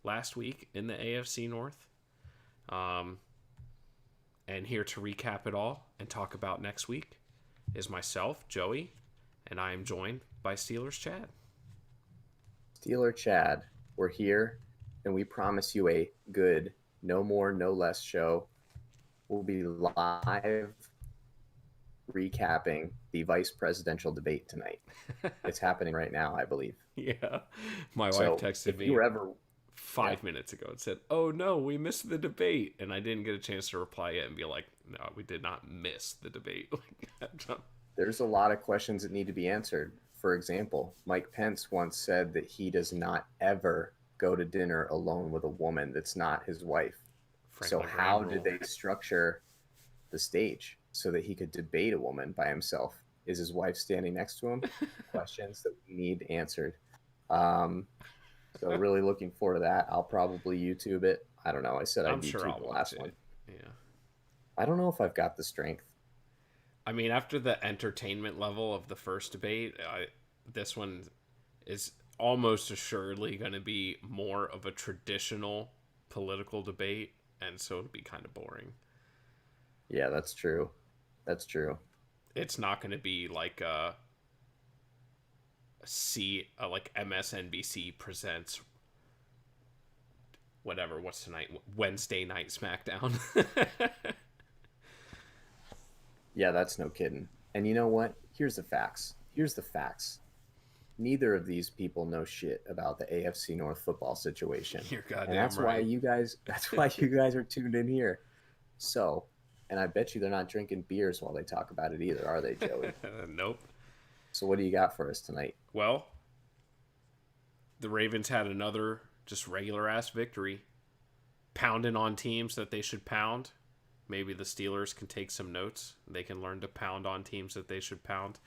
last week in the AFC North. And here to recap it all and talk about next week is myself, Joey, and I am joined by Steelers Chad. Steeler Chad, we're here, and we promise you a good, no more, no less show. We'll be live recapping the vice presidential debate tonight. It's happening right now, I believe. Yeah. My wife So texted if me you were ever, 5 minutes ago and said, "Oh no, we missed the debate." And I didn't get a chance to reply yet and be like, "No, we did not miss the debate." there's a lot of questions that need to be answered. For example, Mike Pence once said that he does not ever go to dinner alone with a woman that's not his wife. So Franklin Graham how did rule. they structure the stage so that he could debate a woman by himself? Is his wife standing next to him? Questions that we need answered. Um, so really looking forward to that. I'll probably YouTube it. I don't know. I said I'd I'm sure YouTube I'll the watch last one. it. Yeah. I don't know if I've got the strength. I mean, after the entertainment level of the first debate, this one is almost assuredly going to be more of a traditional political debate, and so it'll be kind of boring. Yeah, that's true. That's true. It's not going to be like like MSNBC presents whatever. What's tonight? Wednesday night SmackDown. Yeah, that's no kidding. And you know what? Here's the facts. Here's the facts. Neither of these people know shit about the AFC North football situation. You're And goddamn right. that's why you guys are tuned in here. So, and I bet you they're not drinking beers while they talk about it either, are they, Joey? Nope. So what do you got for us tonight? Well, the Ravens had another just regular ass victory, pounding on teams that they should pound. Maybe the Steelers can take some notes. They can learn to pound on teams that they should pound.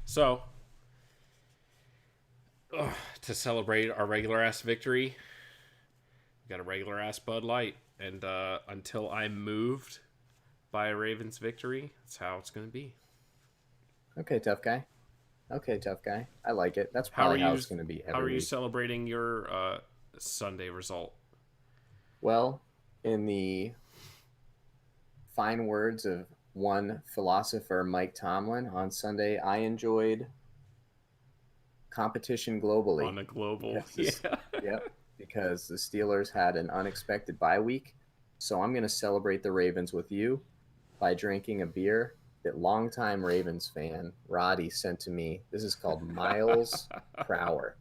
So, to celebrate our regular ass victory, we got a regular ass Bud Light. And until I'm moved by a Ravens victory, that's how it's going to be. Okay, tough guy. Okay, tough guy. I like it. That's How are probably how you? it's going to be How are every you week. celebrating your Sunday result? Well, in the fine words of one philosopher, Mike Tomlin, on Sunday, I enjoyed competition globally. On a global, Because this, yeah. yep, because the Steelers had an unexpected bye week. So I'm going to celebrate the Ravens with you by drinking a beer that longtime Ravens fan Roddy sent to me. This is called Miles Prower.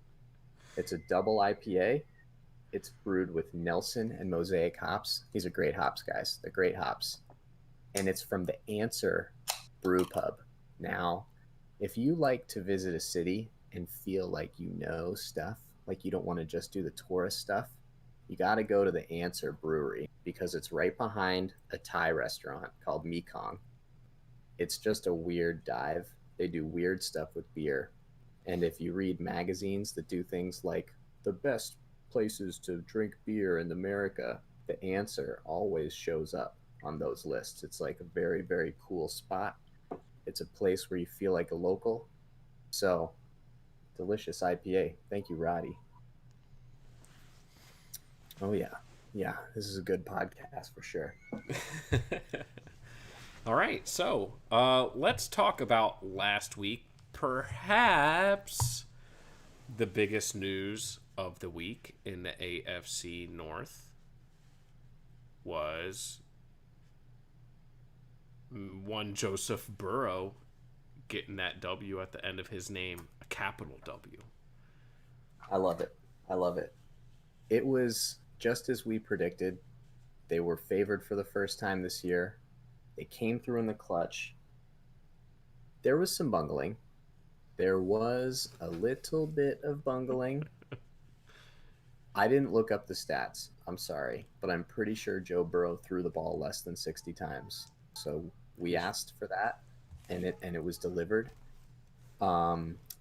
It's a double IPA. It's brewed with Nelson and Mosaic hops. These are great hops, guys. They're great hops. And it's from the Answer Brew Pub. Now, if you like to visit a city and feel like you know stuff, like you don't want to just do the tourist stuff, you got to go to the Answer Brewery because it's right behind a Thai restaurant called Mekong. It's just a weird dive. They do weird stuff with beer. And if you read magazines that do things like the best places to drink beer in America, the Answer always shows up on those lists. It's like a very, very cool spot. It's a place where you feel like a local. So, delicious IPA. Thank you, Roddy. Oh, yeah. Yeah, this is a good podcast for sure. All right, so let's talk about last week. Perhaps the biggest news of the week in the AFC North was one Joseph Burrow getting that W at the end of his name, a capital W. I love it. I love it. It was just as we predicted. They were favored for the first time this year. They came through in the clutch. There was some bungling. There was a little bit of bungling. I didn't look up the stats. I'm sorry, but I'm pretty sure Joe Burrow threw the ball less than 60 times. So we asked for that, and it was delivered.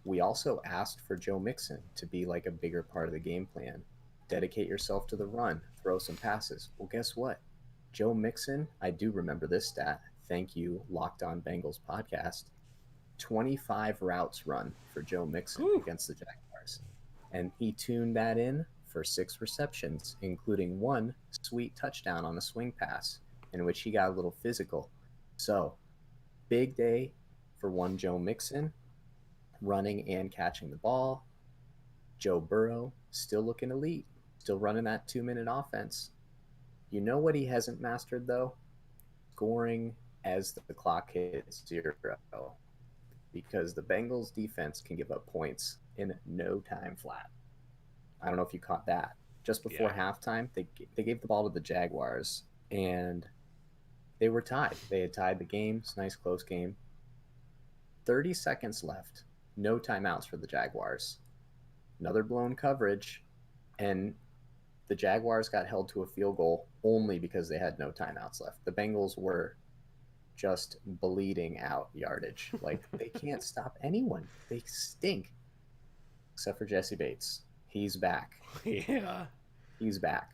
We also asked for Joe Mixon to be like a bigger part of the game plan. Dedicate yourself to the run, throw some passes. Well, guess what? Joe Mixon, I do remember this stat. Thank you, Locked On Bengals podcast. 25 routes run for Joe Mixon Whew. against the Jaguars. And he tuned that in for 6 receptions, including one sweet touchdown on a swing pass in which he got a little physical. So, big day for one Joe Mixon, running and catching the ball. Joe Burrow still looking elite, still running that 2-minute offense. You know what he hasn't mastered, though? Scoring as the clock hits 0, because the Bengals defense can give up points in no time flat. I don't know if you caught that. Just before halftime, they gave the ball to the Jaguars, and they were tied. They had tied the game. It's a nice close game. 30 seconds left. No timeouts for the Jaguars. Another blown coverage, and the Jaguars got held to a field goal only because they had no timeouts left. The Bengals were just bleeding out yardage. Like, they can't stop anyone. They stink. Except for Jesse Bates. He's back. Yeah. He's back.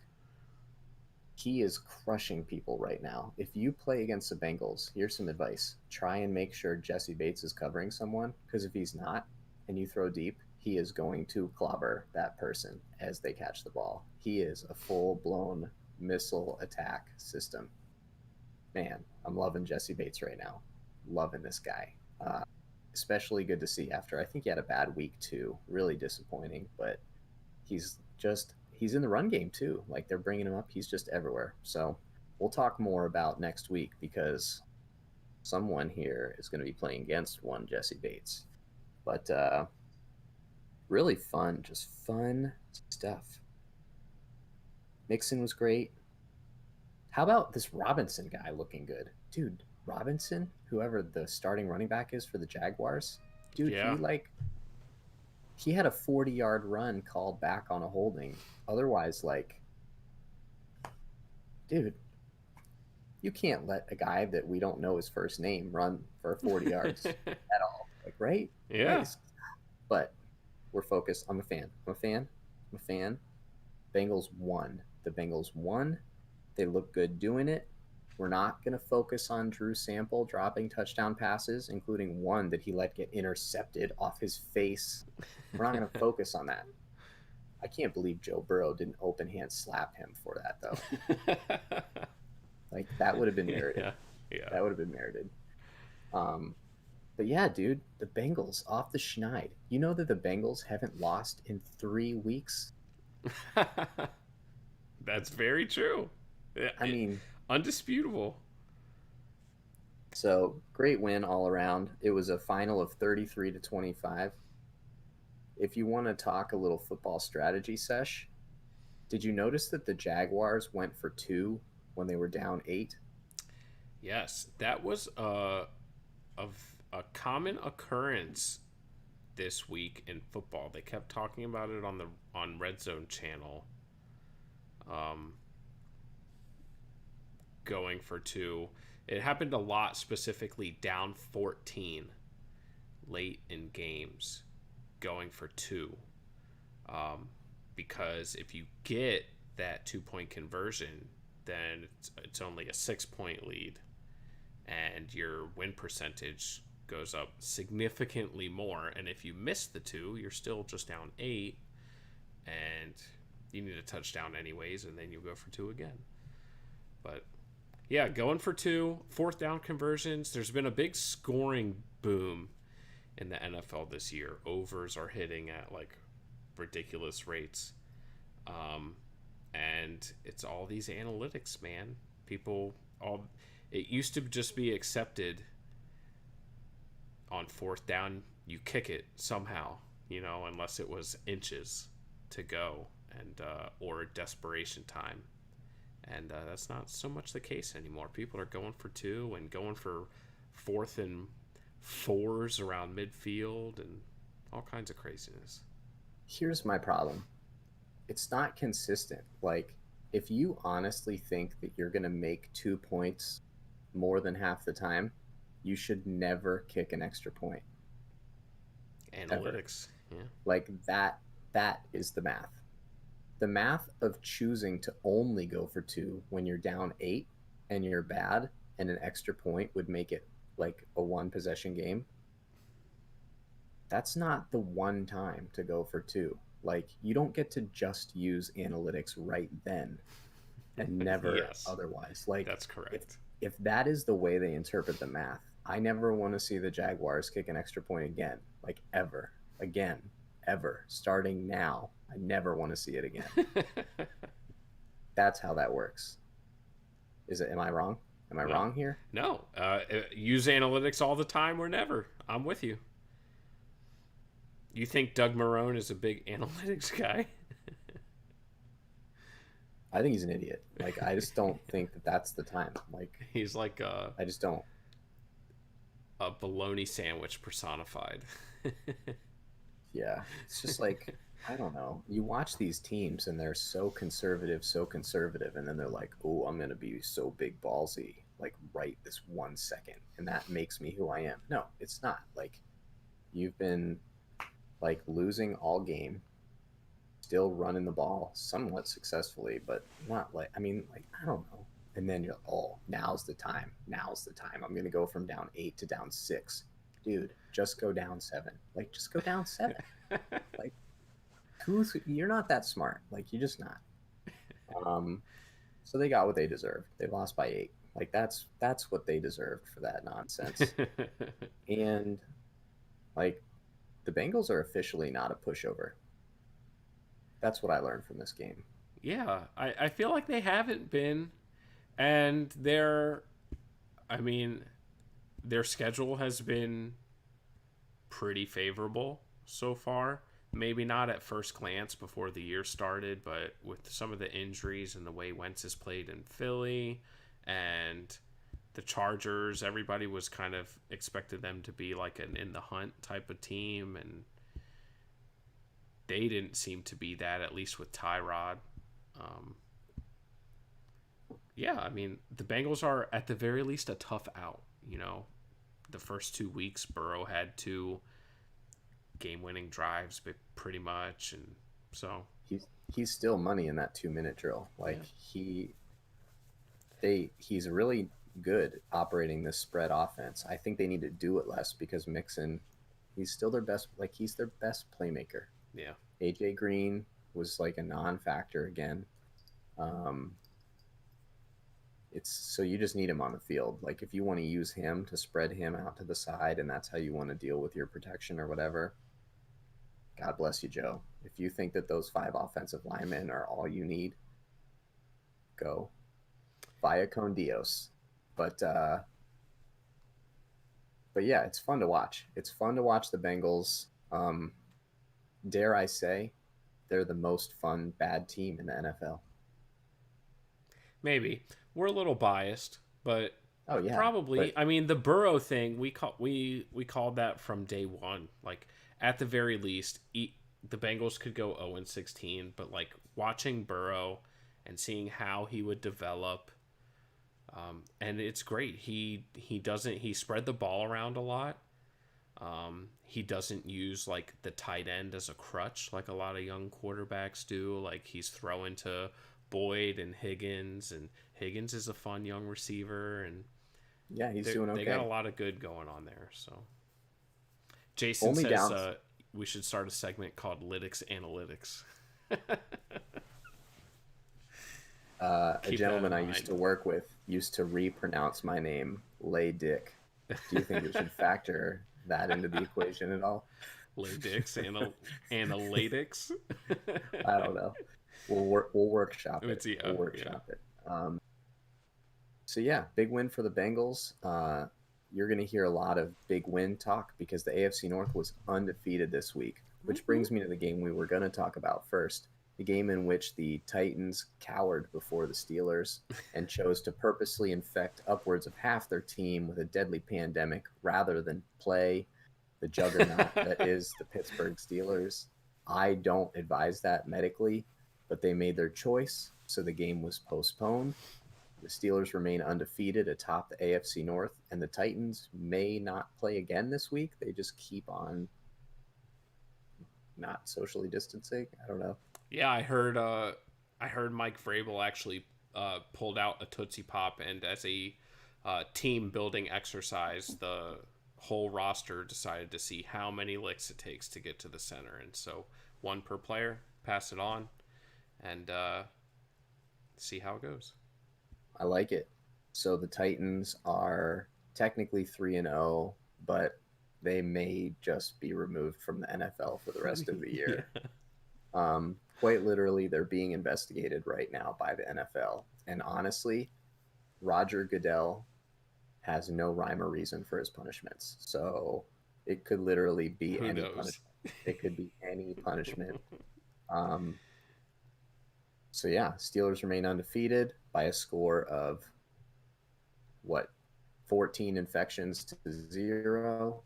He is crushing people right now. If you play against the Bengals, here's some advice. Try and make sure Jesse Bates is covering someone, because if he's not and you throw deep, he is going to clobber that person as they catch the ball. He is a full-blown missile attack system. Man, I'm loving Jesse Bates right now. Loving this guy. Especially good to see after, I think he had a bad week too. Really disappointing, but he's in the run game too. Like, they're bringing him up. He's just everywhere. So we'll talk more about next week, because someone here is going to be playing against one Jesse Bates. But really fun, just fun stuff. Mixon was great. How about this Robinson guy looking good? Dude, Robinson, whoever the starting running back is for the Jaguars, dude, he had a 40-yard run called back on a holding. Otherwise, like, dude, you can't let a guy that we don't know his first name run for 40 yards at all. Like, right? Yeah. Nice. But we're focused. I'm a fan. Bengals won. The Bengals won. They look good doing it. We're not going to focus on Drew Sample dropping touchdown passes, including one that he let get intercepted off his face. We're not going to focus on that. I can't believe Joe Burrow didn't open hand slap him for that, though. Like, that would have been merited. Yeah. That would have been merited. But yeah, dude, the Bengals off the schneid. You know that the Bengals haven't lost in 3 weeks? That's very true. I mean, undisputable. So, great win all around. It was a final of 33-25. If you want to talk a little football strategy sesh, did you notice that the Jaguars went for 2 when they were down 8? Yes, that was a common occurrence this week in football. They kept talking about it on Red Zone channel. Going for 2. It happened a lot, specifically down 14 late in games, going for 2. Because if you get that 2-point conversion, then it's only a 6-point lead, and your win percentage goes up significantly more. And if you miss the 2, you're still just down 8, and you need a touchdown anyways, and then you go for 2 again. But yeah, going for 2, 4th down conversions. There's been a big scoring boom in the NFL this year. Overs are hitting at like ridiculous rates. And it's all these analytics, man. It used to just be accepted on 4th down, you kick it somehow, unless it was inches to go, and or desperation time. And that's not so much the case anymore. People are going for 2 and going for 4th and 4s around midfield and all kinds of craziness. Here's my problem. It's not consistent. Like, if you honestly think that you're going to make 2 points more than half the time, you should never kick an extra point. Analytics. Ever. Yeah. Like, that is the math. The math of choosing to only go for 2 when you're down 8 and you're bad, and an extra point would make it like a 1-possession game. That's not the one time to go for 2. Like, you don't get to just use analytics right then and never Yes, otherwise. Like, that's if correct. if that is the way they interpret the math, I never want to see the Jaguars kick an extra point again. Like, ever. Again. Ever. Starting now. I never want to see it again. That's how that works. Is it? Am I wrong? Am I No, wrong here? no. Use analytics all the time or never. I'm with you. You think Doug Marone is a big analytics guy? I think he's an idiot. Like, I just don't think that that's the time. Like, He's like I just don't. a bologna sandwich personified. Yeah, it's just like, I don't know. You watch these teams and they're so conservative, and then they're like, "Oh, I'm gonna be so big ballsy, like right this 1 second, and that makes me who I am." No, it's not. Like, you've been like losing all game, still running the ball somewhat successfully, but not like, I mean, like, I don't know. And then you're, oh, now's the time. Now's the time. I'm gonna go from down 8 to down 6. Dude, just go down 7. Like, just go down 7. Like, you're not that smart. Like, you're just not. Um, so they got what they deserved. They lost by 8. Like, that's what they deserved for that nonsense. And like, the Bengals are officially not a pushover. That's what I learned from this game. Yeah, I feel like they haven't been, and I mean, their schedule has been pretty favorable so far. Maybe not at first glance before the year started, but with some of the injuries and the way Wentz has played in Philly and the Chargers, everybody was kind of expected them to be like an in the hunt type of team, and they didn't seem to be that, at least with Tyrod. Um, yeah, I mean, the Bengals are at the very least a tough out. The first 2 weeks, Burrow had two game-winning drives, but pretty much, and so He's still money in that 2-minute drill. yeah, Like, he's really good operating this spread offense. I think they need to do it less because Mixon, he's still their best. Like, he's their best playmaker. yeah, AJ Green was like a non-factor again. Um, it's so you just need him on the field. Like, if you want to use him to spread him out to the side, and that's how you want to deal with your protection or whatever, God bless you, Joe. If you think that those 5 offensive linemen are all you need, go via con Dios. But but yeah, it's fun to watch. It's fun to watch the Bengals. Dare I say, they're the most fun bad team in the NFL. maybe we're a little biased, but Oh yeah, probably. but I mean, the Burrow thing we called that from day one. Like, at the very least, the Bengals could go 0-16, but like watching Burrow and seeing how he would develop. And it's great. He spread the ball around a lot. He doesn't use like the tight end as a crutch like a lot of young quarterbacks do. Like, he's throwing to Boyd and Higgins is a fun young receiver, and yeah, he's doing they got a okay. lot of good going on there. So Jason Only says downs. we should start a segment called Lytics Analytics. A Keep that gentleman in I used mind. to work with used to repronounce my name Lay Dick. Do you think we should factor that into the equation at all? Lytics Analytics. I don't know. We'll workshop it. It's yeah, We'll yeah. workshop it. So yeah, big win for the Bengals. You're going to hear a lot of big win talk because the AFC North was undefeated this week, which brings me to the game we were going to talk about first, the game in which the Titans cowered before the Steelers and chose to purposely infect upwards of half their team with a deadly pandemic rather than play the juggernaut that is the Pittsburgh Steelers. I don't advise that medically, but they made their choice, so the game was postponed. The Steelers remain undefeated atop the AFC North, and the Titans may not play again this week. They just keep on not socially distancing. I don't know. Yeah, I heard Mike Vrabel actually pulled out a Tootsie Pop, and as a team building exercise, the whole roster decided to see how many licks it takes to get to the center, and so one per player, pass it on, and see how it goes. I like it. So the Titans are technically 3-0, but they may just be removed from the NFL for the rest of the Yeah. year. Quite literally, they're being investigated right now by the NFL. And honestly, Roger Goodell has no rhyme or reason for his punishments. So it could literally be Who any knows? punishment. It could be any punishment. Um, so yeah, Steelers remain undefeated by a score of what, 14 infections to 0.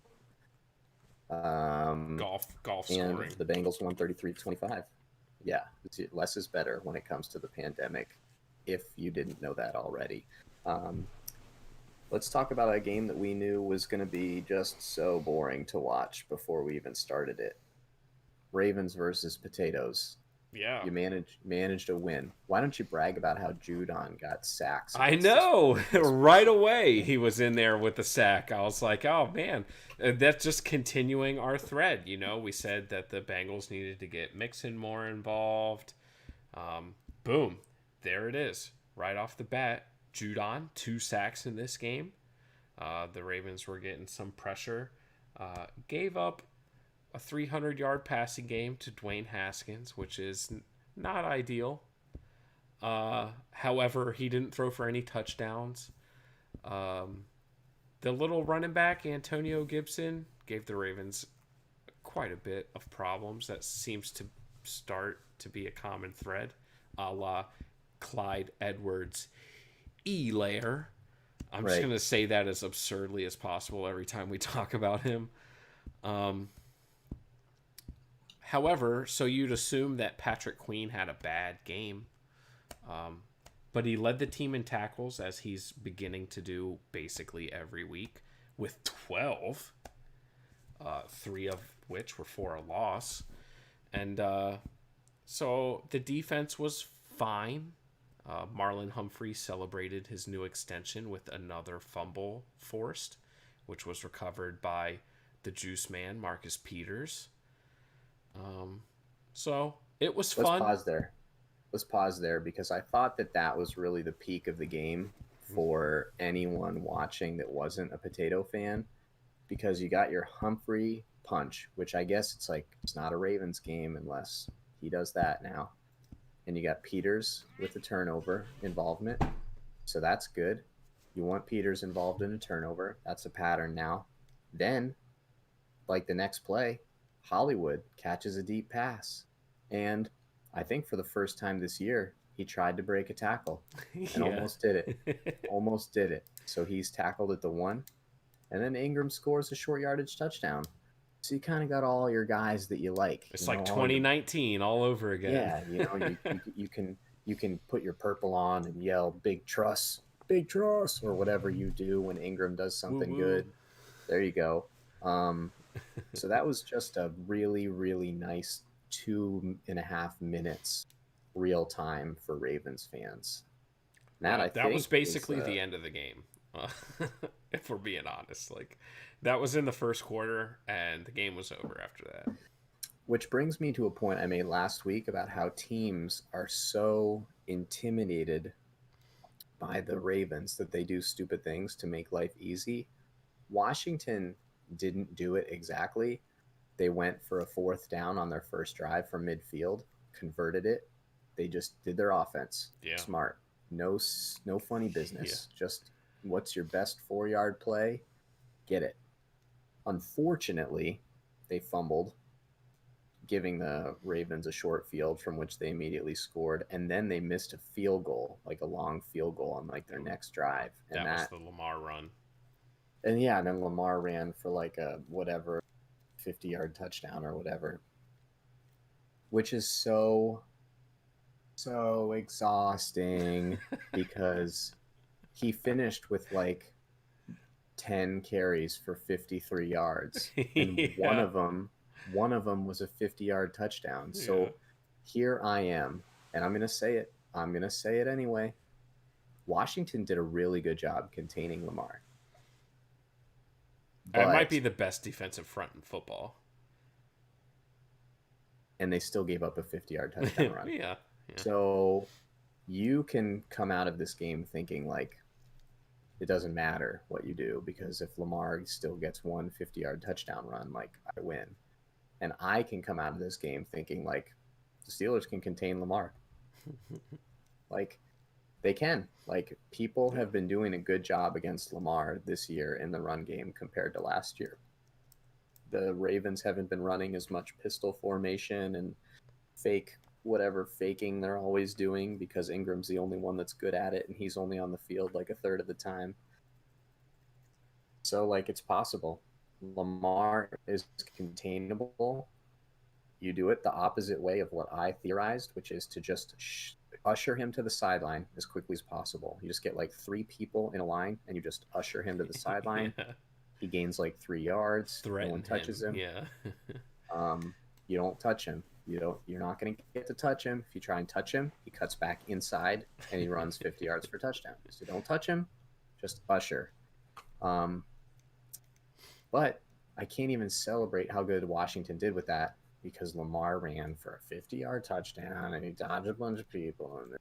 Um, Golf and scoring. the Bengals won 33-25. Yeah, less is better when it comes to the pandemic, if you didn't know that already. Um, let's talk about a game that we knew was going to be just so boring to watch before we even started it. Ravens versus Potatoes. Yeah. You managed a win. Why don't you brag about how Judon got sacks I against this? know. Right away, he was in there with the sack. I was like, oh, man. That's just continuing our thread. You know, we said that the Bengals needed to get Mixon more involved. Boom. There it is. Right off the bat. Judon, 2 sacks in this game. The Ravens were getting some pressure. Gave up a 300-yard passing game to Dwayne Haskins, which is not ideal. However, he didn't throw for any touchdowns. The little running back, Antonio Gibson, gave the Ravens quite a bit of problems. That seems to start to be a common thread, a la Clyde Edwards Elair. I'm just Right. going to say that as absurdly as possible every time we talk about him. However, so you'd assume that Patrick Queen had a bad game. But he led the team in tackles, as he's beginning to do basically every week, with 12, 3 of which were for a loss. And so the defense was fine. Marlon Humphrey celebrated his new extension with another fumble forced, which was recovered by the juice man, Marcus Peters. So it was Let's fun. pause there because I thought that was really the peak of the game for anyone watching that wasn't a Potato fan, because you got your Humphrey punch, which I guess it's not a Ravens game unless he does that now. And you got Peters with the turnover involvement. So that's good. You want Peters involved in a turnover. That's a pattern now. Then, like the next play, Hollywood catches a deep pass. And I think for the first time this year, he tried to break a tackle and almost did it. Almost did it. So he's tackled at the 1. And then Ingram scores a short yardage touchdown. So you kind of got all your guys that you like. It's like 2019 all over again. Yeah, you can put your purple on and yell big truss, or whatever you do when Ingram does something good. There you go. So that was just a really, really nice 2.5 minutes real time for Ravens fans. That was basically the end of the game. If we're being honest, that was in the first quarter and the game was over after that. Which brings me to a point I made last week about how teams are so intimidated by the Ravens that they do stupid things to make life easy. Washington didn't do it exactly. They went for a 4th down on their first drive from midfield, converted it. They just did their offense. Yeah. Smart. No funny business. Yeah. Just what's your best 4-yard play? Get it. Unfortunately, they fumbled, giving the Ravens a short field from which they immediately scored, and then they missed a field goal, like a long field goal on their next drive. And that was the Lamar run. And yeah, and then Lamar ran for a 50-yard touchdown or whatever, which is so exhausting because he finished with 10 carries for 53 yards, and one of them was a 50-yard touchdown. So here I am, and I'm going to say it. I'm going to say it anyway. Washington did a really good job containing Lamar. It might be the best defensive front in football. and they still gave up a 50-yard touchdown run. Yeah. Yeah. So you can come out of this game thinking like it doesn't matter what you do, because if Lamar still gets one 50-yard touchdown run, like, I win. And I can come out of this game thinking like the Steelers can contain Lamar. Like, they can. Like, people Yeah. have been doing a good job against Lamar this year in the run game compared to last year. The Ravens haven't been running as much pistol formation and fake whatever faking they're always doing, because Ingram's the only one that's good at it, and he's only on the field like a third of the time. So, like, it's possible. Lamar is containable. You do it the opposite way of what I theorized, which is to just usher him to the sideline as quickly as possible. You just get like 3 people in a line and you just usher him to the sideline. Yeah. He gains like 3 yards. No Threaten one touches him. him. Yeah. You don't touch him. You're not going to get to touch him. If you try and touch him, he cuts back inside and he runs 50 yards for a touchdown. So don't touch him. Just usher. But I can't even celebrate how good Washington did with that, because Lamar ran for a 50-yard touchdown and he dodged a bunch of people. And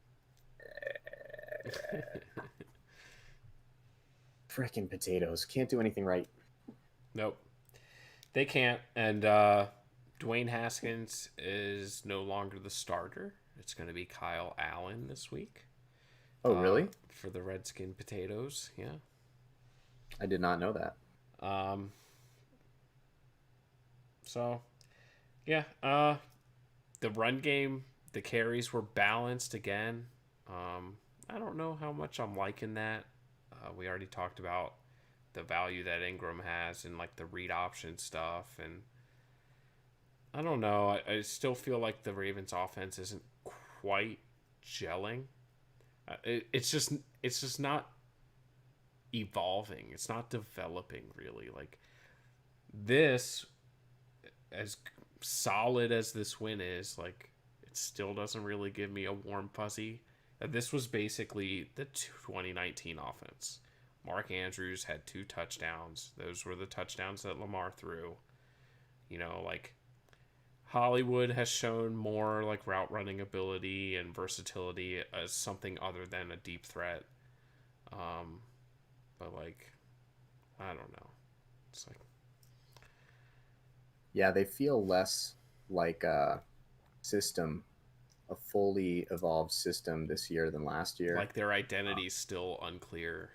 freaking potatoes. Can't do anything right. Nope. They can't. And Dwayne Haskins is no longer the starter. It's going to be Kyle Allen this week. Oh, really? For the Redskin Potatoes, yeah. I did not know that. So, yeah. The run game, the carries were balanced again. I don't know how much I'm liking that. We already talked about the value that Ingram has and like the read option stuff, and I don't know. I still feel like the Ravens offense isn't quite gelling. It's just not evolving. It's not developing really. Like, this, as solid as this win is, like, it still doesn't really give me a warm fuzzy. This was basically the 2019 offense. Mark Andrews had 2 touchdowns. Those were the touchdowns that Lamar threw. You know, like, Hollywood has shown more like route running ability and versatility as something other than a deep threat. But like, I don't know. It's like, Yeah, they feel less like a system, a fully evolved system this year than last year. their identity's still unclear.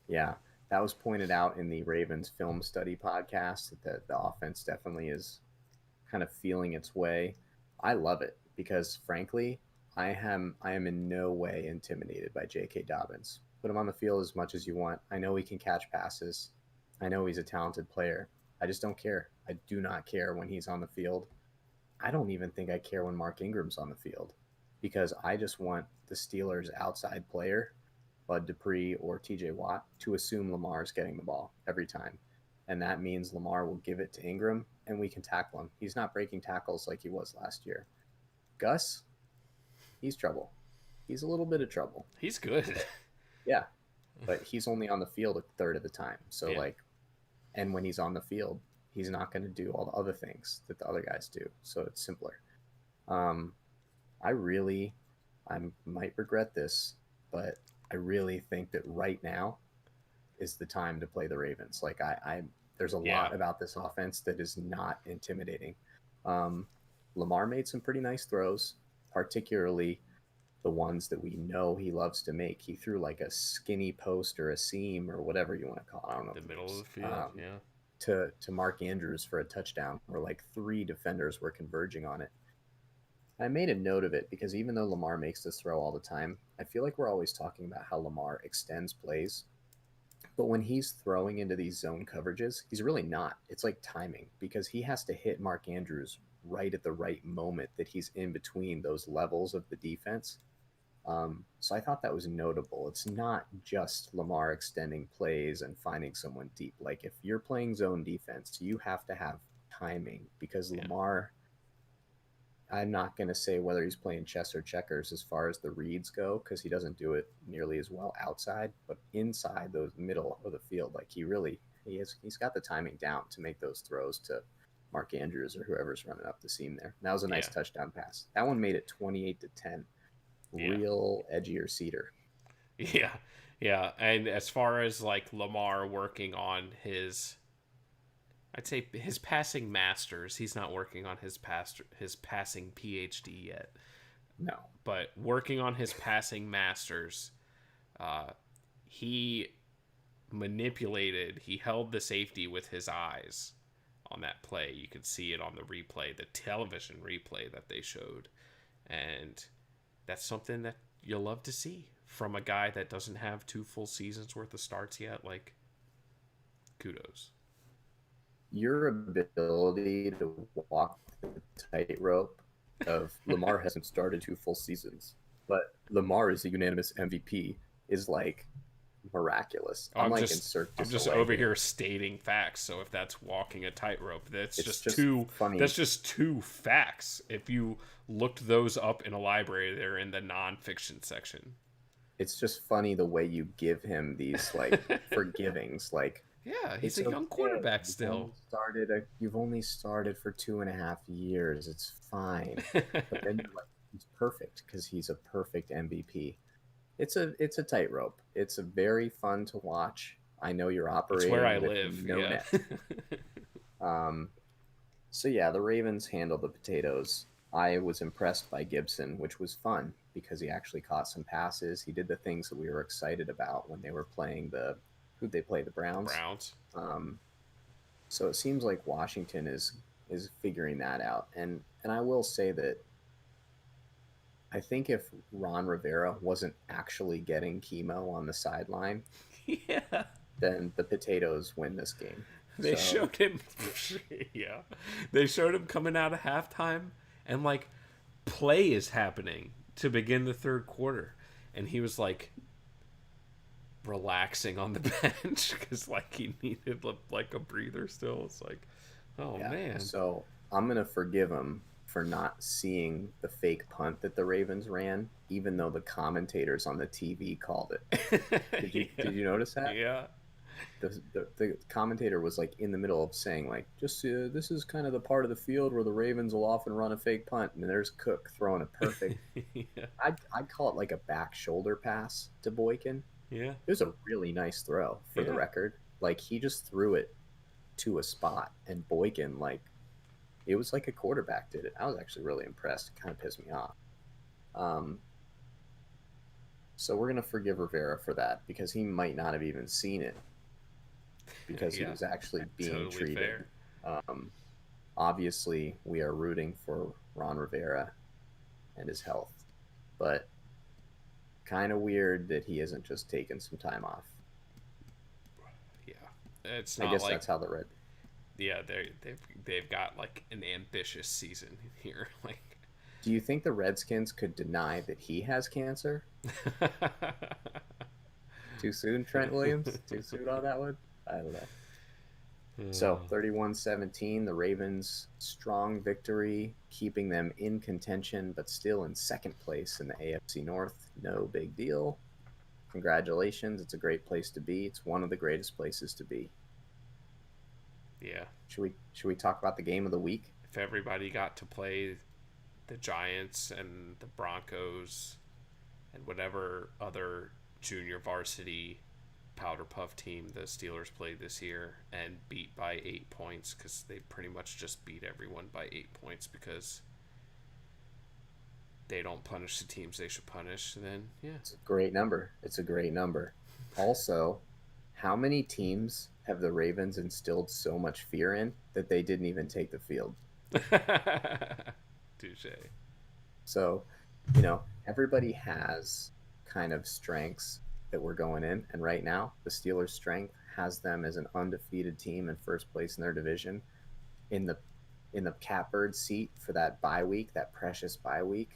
Yeah, that was pointed out in the Ravens film study podcast, that the offense definitely is kind of feeling its way. I love it because, frankly, I am in no way intimidated by J.K. Dobbins. Put him on the field as much as you want. I know he can catch passes. I know he's a talented player. I just don't care. I do not care when he's on the field. I don't even think I care when Mark Ingram's on the field, because I just want the Steelers' outside player, Bud Dupree or TJ Watt, to assume Lamar's getting the ball every time. And that means Lamar will give it to Ingram and we can tackle him. He's not breaking tackles like he was last year. Gus, he's trouble. He's a little bit of trouble. He's good. Yeah, but he's only on the field a third of the time. So, Yeah. like, and when he's on the field, he's not going to do all the other things that the other guys do. So it's simpler. I might regret this, but I really think that right now is the time to play the Ravens. Like, there's a lot about this offense that is not intimidating. Lamar made some pretty nice throws, particularly the ones that we know he loves to make. He threw like a skinny post or a seam or whatever you want to call it. I don't know. The middle of the field, yeah. To Mark Andrews for a touchdown, where like 3 defenders were converging on it. I made a note of it because even though Lamar makes this throw all the time, I feel like we're always talking about how Lamar extends plays. But when he's throwing into these zone coverages, he's really not. It's like timing, because he has to hit Mark Andrews right at the right moment that he's in between those levels of the defense. So I thought that was notable. It's not just Lamar extending plays and finding someone deep. Like, if you're playing zone defense, you have to have timing, because Lamar, I'm not going to say whether he's playing chess or checkers as far as the reads go, because he doesn't do it nearly as well outside, but inside those middle of the field, like, he's got the timing down to make those throws to Mark Andrews or whoever's running up the seam there. That was a nice Yeah. touchdown pass. That one made it 28-10. Yeah. Real edgier cedar. Yeah. Yeah. And as far as like Lamar working on his, I'd say his passing masters, he's not working on his passing PhD yet, No. but working on his passing masters, uh, he he held the safety with his eyes on that play. You could see it on the replay, the television replay that they showed. And that's something that you'll love to see from a guy that doesn't have 2 full seasons worth of starts yet. Like, kudos. Your ability to walk the tightrope of Lamar hasn't started 2 full seasons, but Lamar is a unanimous MVP is like miraculous. Oh, I'm like in Cirque du I'm just Soleil over here. here stating facts. So if that's walking a tightrope, that's It's just just two. funny. That's just 2 facts. If you looked those up in a library, they're in the nonfiction section. It's just funny the way you give him these like forgivings. Like Yeah, he's it's a young okay. quarterback still. You've only started for 2.5 years. It's fine. But then you're like, he's perfect because he's a perfect MVP. It's a tightrope. It's a very fun to watch. I know you're It's where I operating with live. no Yeah. net. Um, so yeah, the Ravens handled the potatoes. I was impressed by Gibson, which was fun because he actually caught some passes. He did the things that we were excited about when they were playing who'd they play, the Browns. Browns. Um, so it seems like Washington is figuring that out. And I will say that I think if Ron Rivera wasn't actually getting chemo on the sideline, Yeah. then the potatoes win this game. They So showed him. Yeah. They showed him coming out of halftime, and like play is happening to begin the third quarter, and he was like relaxing on the bench because like he needed like a breather still. It's like, oh yeah. man. So I'm gonna forgive him for not seeing the fake punt that the Ravens ran, even though the commentators on the TV called it. Did you notice that? Yeah. The commentator was like in the middle of saying like, just this is kind of the part of the field where the Ravens will often run a fake punt, and there's Cook throwing a perfect. Yeah. I'd call it like a back shoulder pass to Boykin. Yeah. It was a really nice throw for the Yeah. record. Like he just threw it to a spot, and Boykin like it was like a quarterback did it. I was actually really impressed. It kind of pissed me off. Um, so we're gonna forgive Rivera for that because he might not have even seen it because he Yeah. was actually being Totally treated. fair. Um, obviously, we are rooting for Ron Rivera and his health, but kind of weird that he isn't just taking some time off. Yeah. It's I not guess like that's how the red. yeah, they've got like an ambitious season here. Like Do you think the Redskins could deny that he has cancer? Too soon, Trent Williams? Too soon on that one? I don't know. So 31-17, the Ravens strong victory, keeping them in contention, but still in second place in the AFC North. No big deal. Congratulations. It's a great place to be. It's one of the greatest places to be. Yeah. Should we talk about the game of the week? If everybody got to play the Giants and the Broncos and whatever other junior varsity powder puff team the Steelers played this year and beat by 8 points, because they pretty much just beat everyone by 8 points because they don't punish the teams they should punish, then yeah. It's a great number. It's a great number. Also, how many teams have the Ravens instilled so much fear in that they didn't even take the field? Touche. So, everybody has kind of strengths that we're going in, and right now, the Steelers' strength has them as an undefeated team in first place in their division, in the catbird seat for that bye week, that precious bye week.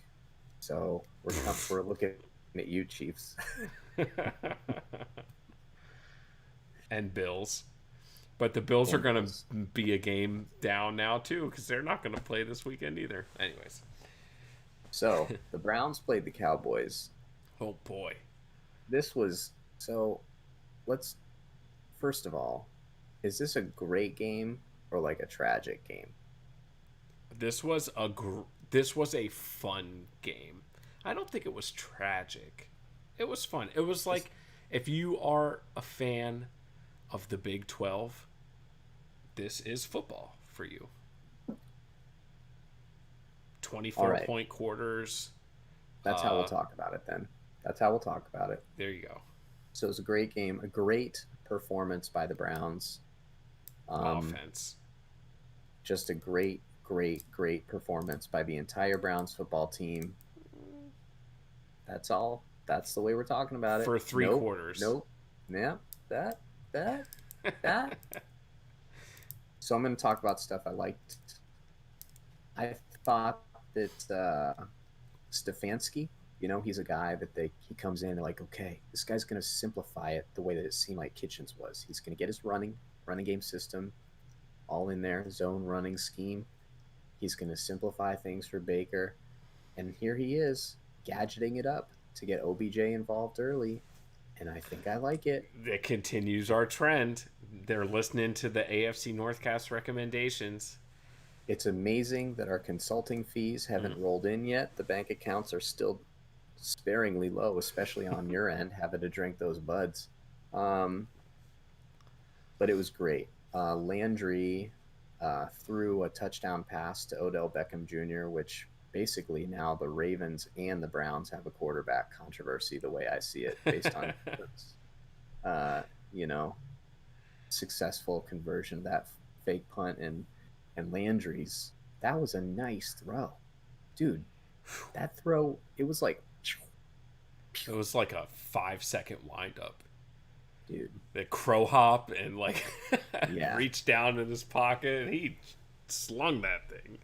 So we're looking at you, Chiefs. And Bills. But the Bills are going to be a game down now, too, because they're not going to play this weekend either. Anyways. So the Browns played the Cowboys. Oh, boy. Let's, first of all, is this a great game or like a tragic game? This was this was a fun game. I don't think it was tragic. It was fun. It was like if you are a fan of the Big 12, this is football for you. All 24 right. point quarters. That's how we'll talk about it then. That's how we'll talk about it. There you go. So it was a great game, a great performance by the Browns. Offense. Just a great, great, great performance by the entire Browns football team. That's all. That's the way we're talking about it. For three Nope, quarters. Nope. Yeah. That. That. So I'm going to talk about stuff I liked. I thought that Stefanski, he's a guy that he comes in and like, okay, this guy's going to simplify it the way that it seemed like Kitchens was. He's going to get his running game system all in there, zone running scheme. He's going to simplify things for Baker. And here he is, gadgeting it up to get OBJ involved early. And I think I like it. It continues our trend. They're listening to the AFC Northcast recommendations. It's amazing that our consulting fees haven't rolled in yet. The bank accounts are still sparingly low, especially on your end, having to drink those buds. But it was great. Landry threw a touchdown pass to Odell Beckham Jr., which basically now the Ravens and the Browns have a quarterback controversy the way I see it, based on successful conversion of that fake punt and Landry's. That was a nice throw, dude. That throw, it was like a 5-second windup, dude. The crow hop and Yeah. reached down in his pocket and he slung that thing.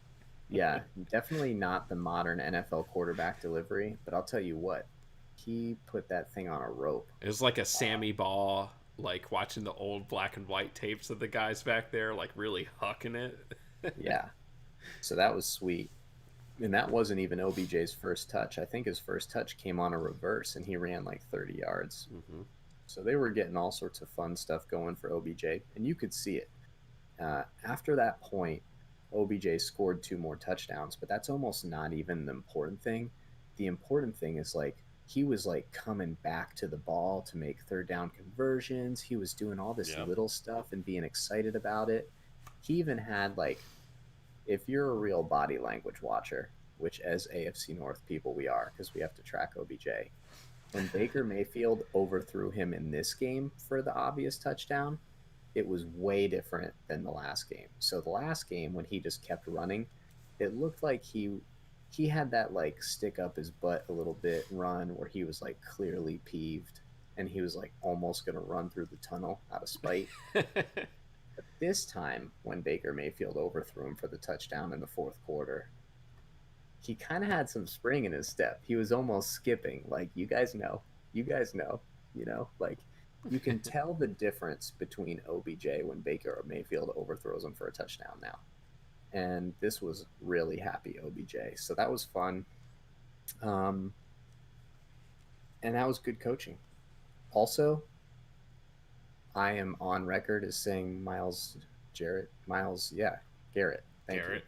Yeah, definitely not the modern NFL quarterback delivery, but I'll tell you what, he put that thing on a rope. It was like a Sammy Ball, like watching the old black and white tapes of the guys back there, like really hucking it. Yeah. So that was sweet. And that wasn't even OBJ's first touch. I think his first touch came on a reverse and he ran like 30 yards. Mm-hmm. So they were getting all sorts of fun stuff going for OBJ, and you could see it. After that point, OBJ scored 2 more touchdowns, but that's almost not even the important thing. The important thing is he was coming back to the ball to make third down conversions. He was doing all this little stuff and being excited about it. He even had if you're a real body language watcher, which as AFC North people we are, because we have to track OBJ, when Baker Mayfield overthrew him in this game for the obvious touchdown, it was way different than the last game. So the last game, when he just kept running, it looked like he had that stick up his butt a little bit run where he was clearly peeved and he was almost going to run through the tunnel out of spite. But this time, when Baker Mayfield overthrew him for the touchdown in the fourth quarter, he kind of had some spring in his step. He was almost skipping. You guys know, you can tell the difference between OBJ when Baker Mayfield overthrows him for a touchdown now. And this was really happy OBJ. So that was fun. And that was good coaching. Also, I am on record as saying Garrett. Thank you.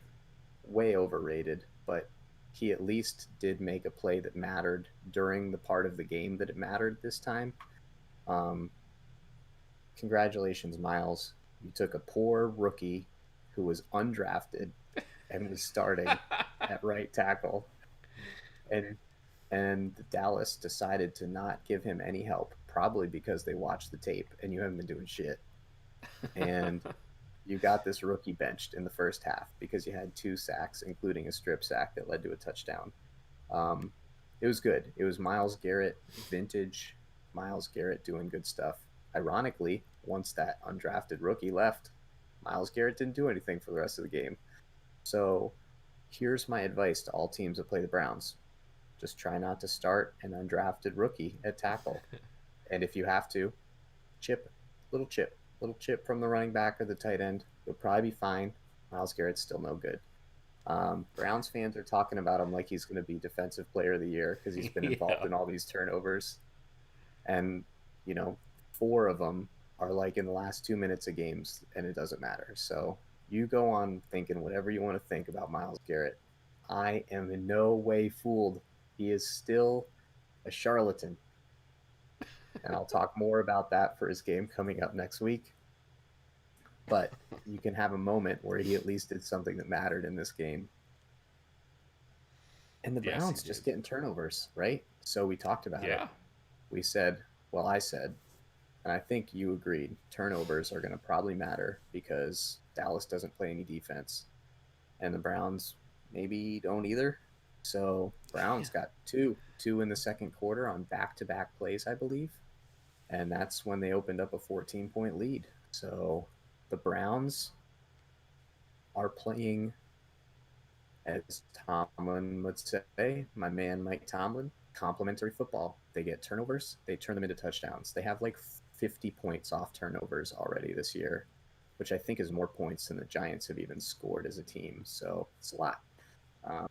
Way overrated, but he at least did make a play that mattered during the part of the game that it mattered this time. Congratulations, Miles. You took a poor rookie who was undrafted and was starting at right tackle, and Dallas decided to not give him any help, probably because they watched the tape and you haven't been doing shit. And you got this rookie benched in the first half because you had 2 sacks, including a strip sack that led to a touchdown. It was good. It was Myles Garrett, vintage Myles Garrett doing good stuff. Ironically, once that undrafted rookie left, Myles Garrett didn't do anything for the rest of the game. So here's my advice to all teams that play the Browns. Just try not to start an undrafted rookie at tackle. And if you have to, little chip from the running back or the tight end. You'll probably be fine. Myles Garrett's still no good. Browns fans are talking about him like he's going to be Defensive Player of the Year because he's been involved in all these turnovers. And, 4 of them are in the last 2 minutes of games, and it doesn't matter. So You go on thinking whatever you want to think about Myles Garrett. I am in no way fooled. He is still a charlatan. And I'll talk more about that for his game coming up next week. But you can have a moment where he at least did something that mattered in this game. And the Yes, he Browns did. just getting turnovers, right? So we talked about it. Yeah. We said, well, I said, and I think you agreed, turnovers are going to probably matter because Dallas doesn't play any defense. And the Browns maybe don't either. So Yeah. Browns got two in the second quarter on back-to-back plays, I believe. And that's when they opened up a 14-point lead. So the Browns are playing, as Tomlin would say, my man Mike Tomlin, complementary football. They get turnovers, they turn them into touchdowns. They have like 50 points off turnovers already this year, which I think is more points than the Giants have even scored as a team. So it's a lot. Um,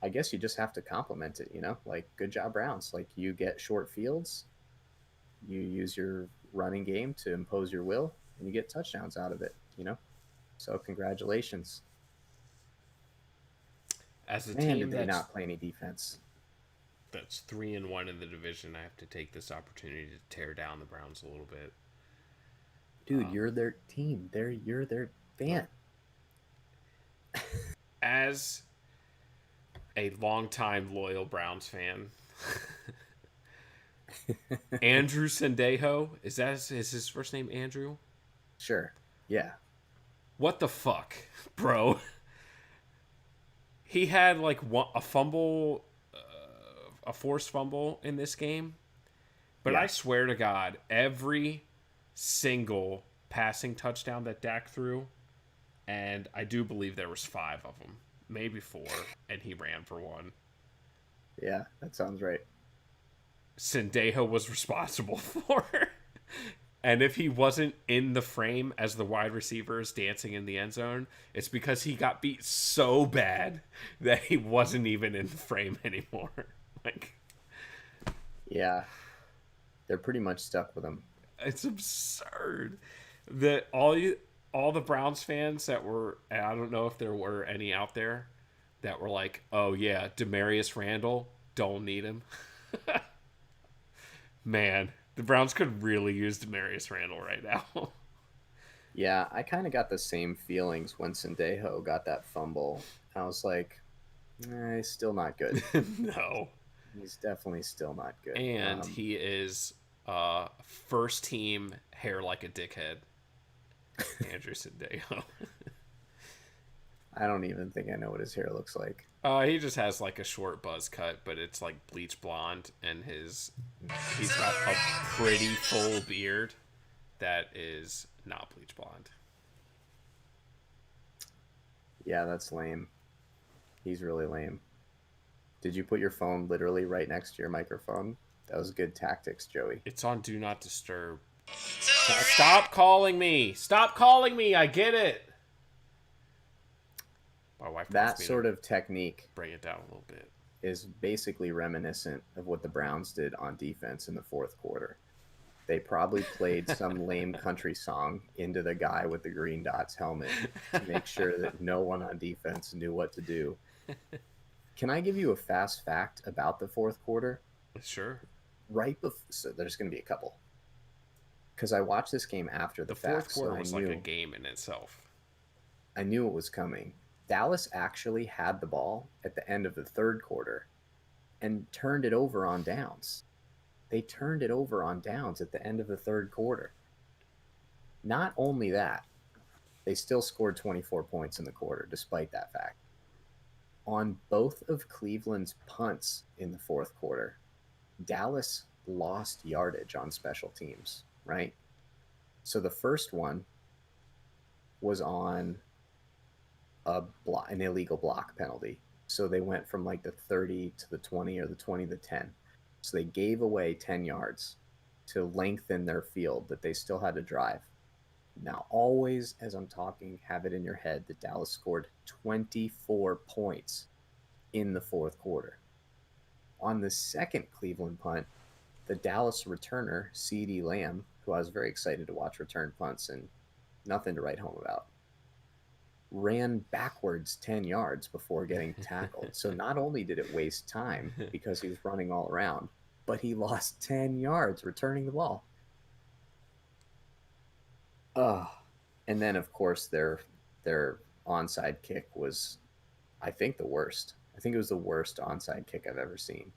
I guess you just have to compliment it, like good job, Browns. Like you get short fields, you use your running game to impose your will, and you get touchdowns out of it. So congratulations. As a Man, team did they not play any defense. that's 3-1 in the division, I have to take this opportunity to tear down the Browns a little bit. Dude, you're their team. You're their fan. As a longtime loyal Browns fan, Andrew Sendejo, is his first name Andrew? Sure. Yeah. What the fuck, bro? He had like a fumble, a forced fumble in this game, but Yeah. I swear to God, every single passing touchdown that Dak threw, and I do believe there was 5 of them, maybe 4, and he ran for 1. Yeah, that sounds right. Sendejo was responsible for. And if he wasn't in the frame as the wide receivers dancing in the end zone, it's because he got beat so bad that he wasn't even in the frame anymore. Like, Yeah. They're pretty much stuck with him. it's absurd that all the Browns fans that were, and I don't know if there were any out there that were like, "Oh yeah, Demarius Randall, don't need him." Man, the Browns could really use Demarius Randall right now. Yeah, I kind of got the same feelings when Sendejo got that fumble. I was like, he's still not good. No. He's definitely still not good. And he is first team hair like a dickhead. Andrew Sendejo. I don't even think I know what his hair looks like. He just has like a short buzz cut, but it's like bleach blonde, and he's got a pretty full beard that is not bleach blonde. Yeah, that's lame. He's really lame. Did you put your phone literally right next to your microphone? That was good tactics, Joey. It's on Do Not Disturb. Stop calling me! Stop calling me! I get it! My wife That sort of technique bring it down a little bit. is basically reminiscent of what the Browns did on defense in the fourth quarter. They probably played some lame country song into the guy with the green dots helmet to make sure that no one on defense knew what to do. Can I give you a fast fact about the fourth quarter? Sure. Right before, so there's going to be a couple. Because I watched this game after the fact. Fourth quarter so was like a game in itself. I knew it was coming. Dallas actually had the ball at the end of the third quarter and turned it over on downs. They turned it over on downs at the end of the third quarter. Not only that, they still scored 24 points in the quarter, despite that fact. On both of Cleveland's punts in the fourth quarter, Dallas lost yardage on special teams, right? So the first one was on an illegal block penalty. So they went from like the 30 to the 20 or the 20 to the 10. So they gave away 10 yards to lengthen their field that they still had to drive. Now, always as I'm talking, have it in your head that Dallas scored 24 points in the fourth quarter. On the second Cleveland punt, the Dallas returner, CeeDee Lamb, who I was very excited to watch return punts, and Nothing to write home about. Ran backwards 10 yards before getting tackled. So not only did it waste time because he was running all around, but he lost 10 yards returning the ball. Oh, and then of course their onside kick was, I think, the worst. I think it was the worst onside kick I've ever seen.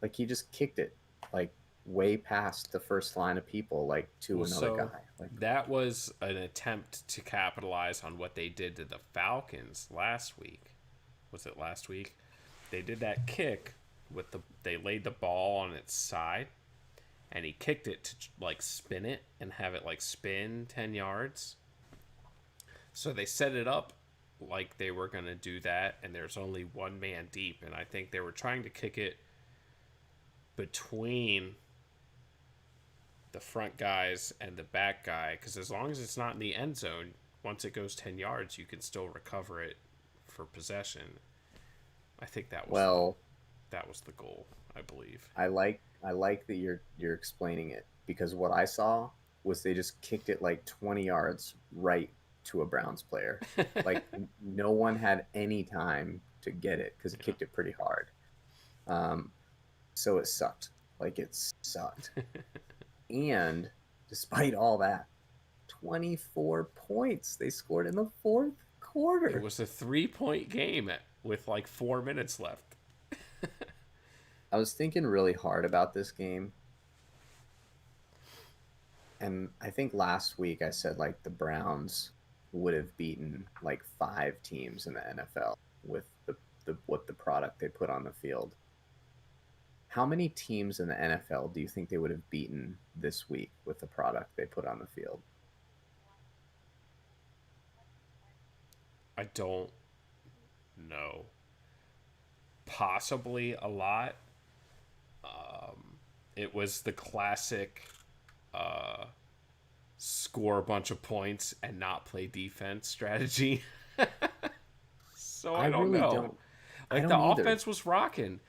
Like he just kicked it like way past the first line of people, like to Well, another so guy. Like, that was an attempt to capitalize on what they did to the Falcons last week. Was it last week? They did that kick with they laid the ball on its side and he kicked it to like spin it and have it like spin 10 yards. So they set it up like they were going to do that, and there's only one man deep, and I think they were trying to kick it between the front guys and the back guy, because as long as it's not in the end zone, once it goes 10 yards, you can still recover it for possession. I think well, that was the goal, I believe. I like that you're explaining it, because what I saw was they just kicked it like 20 yards right to a Browns player. Like no one had any time to get it because it Yeah. kicked it pretty hard. Um, so it sucked. Like it sucked. And despite all that, 24 points they scored in the fourth It quarter. was a 3-point game with like 4 minutes left. I was thinking really hard about this game. And I think last week I said like the Browns would have beaten like 5 teams in the NFL with the product they put on the field. How many teams in the NFL do you think they would have beaten this week with the product they put on the field? I don't know. Possibly a lot. It was the classic uh, score a bunch of points and not play defense strategy. So I I don't really know. don't. I Like the don't either. offense was rocking,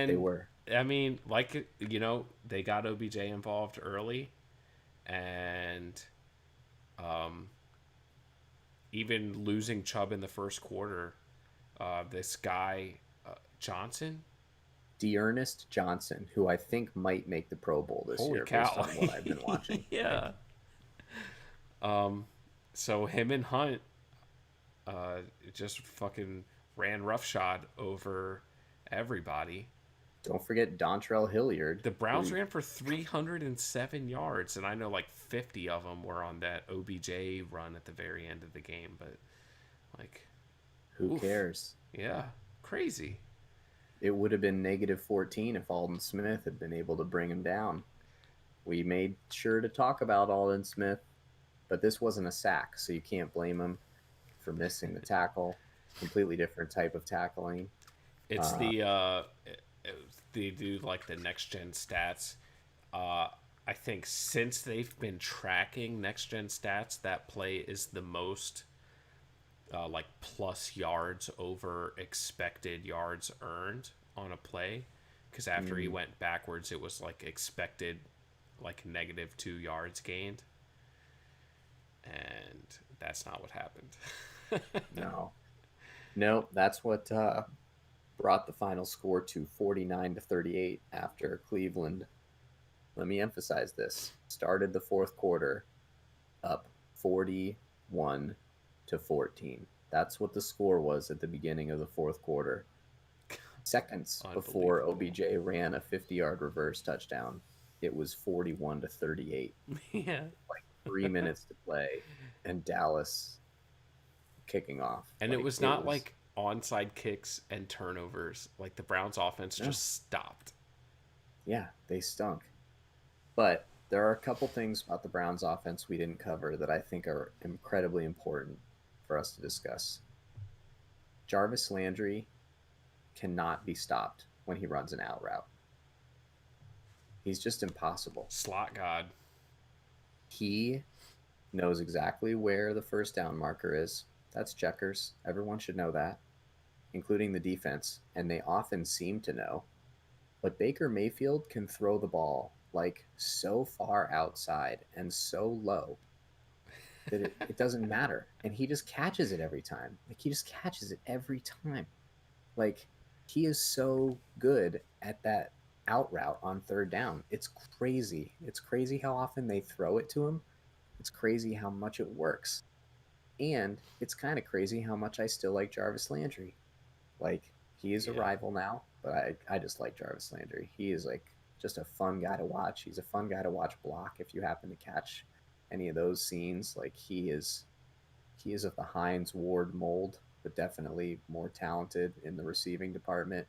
They and were. I mean, like they got OBJ involved early, and um, even losing Chubb in the first quarter, this guy Johnson. Dearnest Johnson, who I think might make the Pro Bowl this Holy year based cow! on what I've been watching. Yeah. So him and Hunt just fucking ran roughshod over everybody. Don't forget Dontrell Hilliard, The who Browns ran for 307 yards, and I know like 50 of them were on that OBJ run at the very end of the game. But like, who oof, cares? yeah, crazy. It would have been -14 if Alden Smith had been able to bring him down. We made sure to talk about Alden Smith, but this wasn't a sack, so you can't blame him for missing the tackle. Completely different type of tackling. It's Uh, they do like the next gen stats. Uh, I think since they've been tracking next gen stats, that play is the most like plus yards over expected yards earned on a play. Because after he mm, went backwards, it was like expected like -2 yards gained, and that's not what happened. no, no, that's what brought the final score to 49-38 after Cleveland. Let me emphasize this: started the fourth quarter up 41-14. That's what the score was at the beginning of the fourth quarter. Seconds before Unbelievable. OBJ ran a 50-yard reverse touchdown, it was 41-38. Yeah. Like 3 minutes to play, and Dallas kicking off. And it Like was it not was, like onside kicks and turnovers. Like the Browns offense no, just stopped. yeah, they stunk. But there are a couple things about the Browns offense we didn't cover that I think are incredibly important for us to discuss. Jarvis Landry cannot be stopped when he runs an out route. He's just impossible. Slot God. He knows exactly where the first down marker is. That's checkers. Everyone should know that, including the defense, and they often seem to know. But Baker Mayfield can throw the ball like so far outside and so low that it doesn't matter. And he just catches it every time. Like, he just catches it every time. Like, he is so good at that out route on third down. It's crazy. It's crazy how often they throw it to him. It's crazy how much it works. And it's kind of crazy how much I still like Jarvis Landry. Like, he is a Yeah. rival now, but I just like Jarvis Landry. He is like just a fun guy to watch. He's a fun guy to watch block if you happen to catch any of those scenes. Like, he is of the Hines Ward mold, but definitely more talented in the receiving department.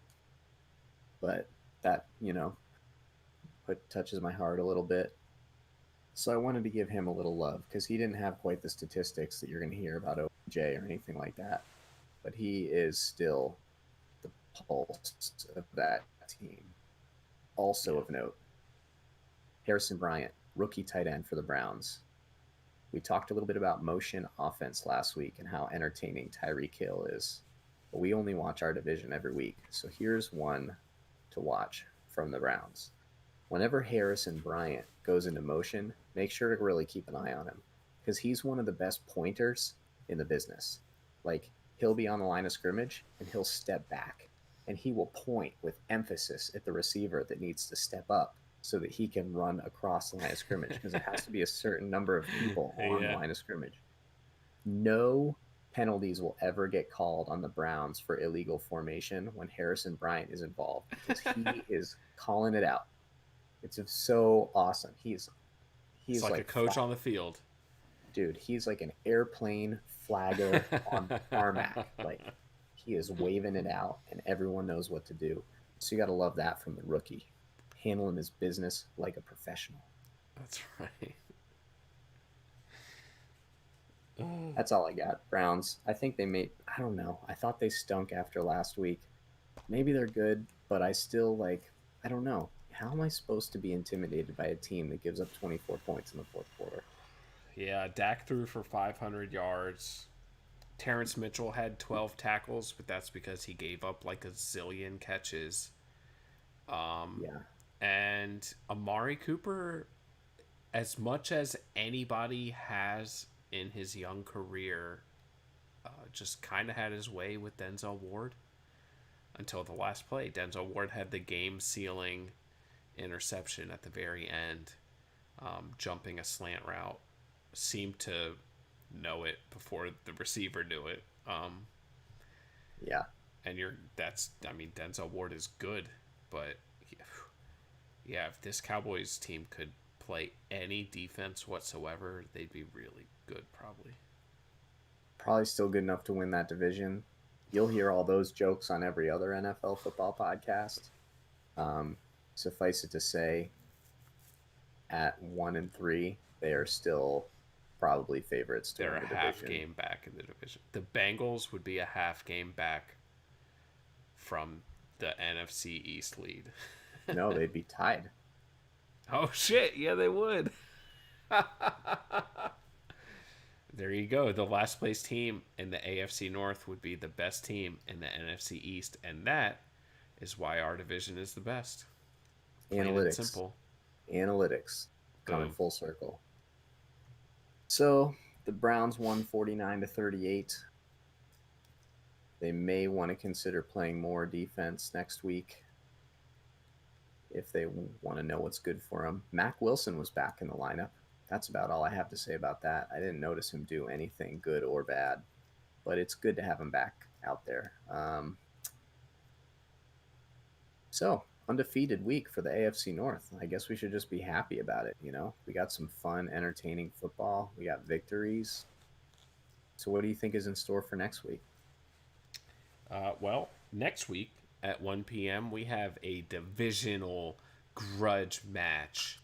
But that, touches my heart a little bit. So I wanted to give him a little love because he didn't have quite the statistics that you're going to hear about OJ or anything like that. But he is still the pulse of that team. Also Yeah. of note, Harrison Bryant, rookie tight end for the Browns. We talked a little bit about motion offense last week and how entertaining Tyreek Hill is. But we only watch our division every week. So here's one to watch from the Browns. Whenever Harrison Bryant goes into motion, make sure to really keep an eye on him because he's one of the best pointers in the business. Like, he'll be on the line of scrimmage and he'll step back and he will point with emphasis at the receiver that needs to step up so that he can run across the line of scrimmage because it has to be a certain number of people on the Yeah. line of scrimmage. No penalties will ever get called on the Browns for illegal formation when Harrison Bryant is involved because he is calling it out. It's just so awesome. It's He's like a like coach on the field. dude. He's like an airplane flagger on tarmac. Like, he is waving it out, and everyone knows what to do. So you got to love that from the rookie, handling his business like a professional. That's right. That's all I got. Browns. I think they made. I don't know. I thought they stunk after last week. Maybe they're good, but I still like. I don't know. How am I supposed to be intimidated by a team that gives up 24 points in the fourth quarter? Yeah, Dak threw for 500 yards. Terrence Mitchell had 12 tackles, but that's because he gave up like a zillion catches. Yeah. And Amari Cooper, as much as anybody has in his young career, just kind of had his way with Denzel Ward until the last play. Denzel Ward had the game sealing interception at the very end, jumping a slant route. Seemed to know it before the receiver knew it. Yeah. And Denzel Ward is good, but yeah, if this Cowboys team could play any defense whatsoever, they'd be really good, probably. Probably still good enough to win that division. You'll hear all those jokes on every other NFL football podcast. Um, Suffice it to say, at 1-3, they are still probably favorites to They're win a the half division. game back in the division. The Bengals would be a half game back from the NFC East lead. No, they'd be tied. Oh shit! Yeah, they would. There you go. The last place team in the AFC North would be the best team in the NFC East, and that is why our division is the best. Plain and Analytics, simple. analytics, coming Boom. full circle. So the Browns won 49-38. They may want to consider playing more defense next week if they want to know what's good for them. Mac Wilson was back in the lineup. That's about all I have to say about that. I didn't notice him do anything good or bad, but it's good to have him back out there. So, undefeated week for the AFC North. I guess we should just be happy about it. We got some fun, entertaining football. We got victories. So, what do you think is in store for next week? Well, next week at 1 p.m., we have a divisional grudge match.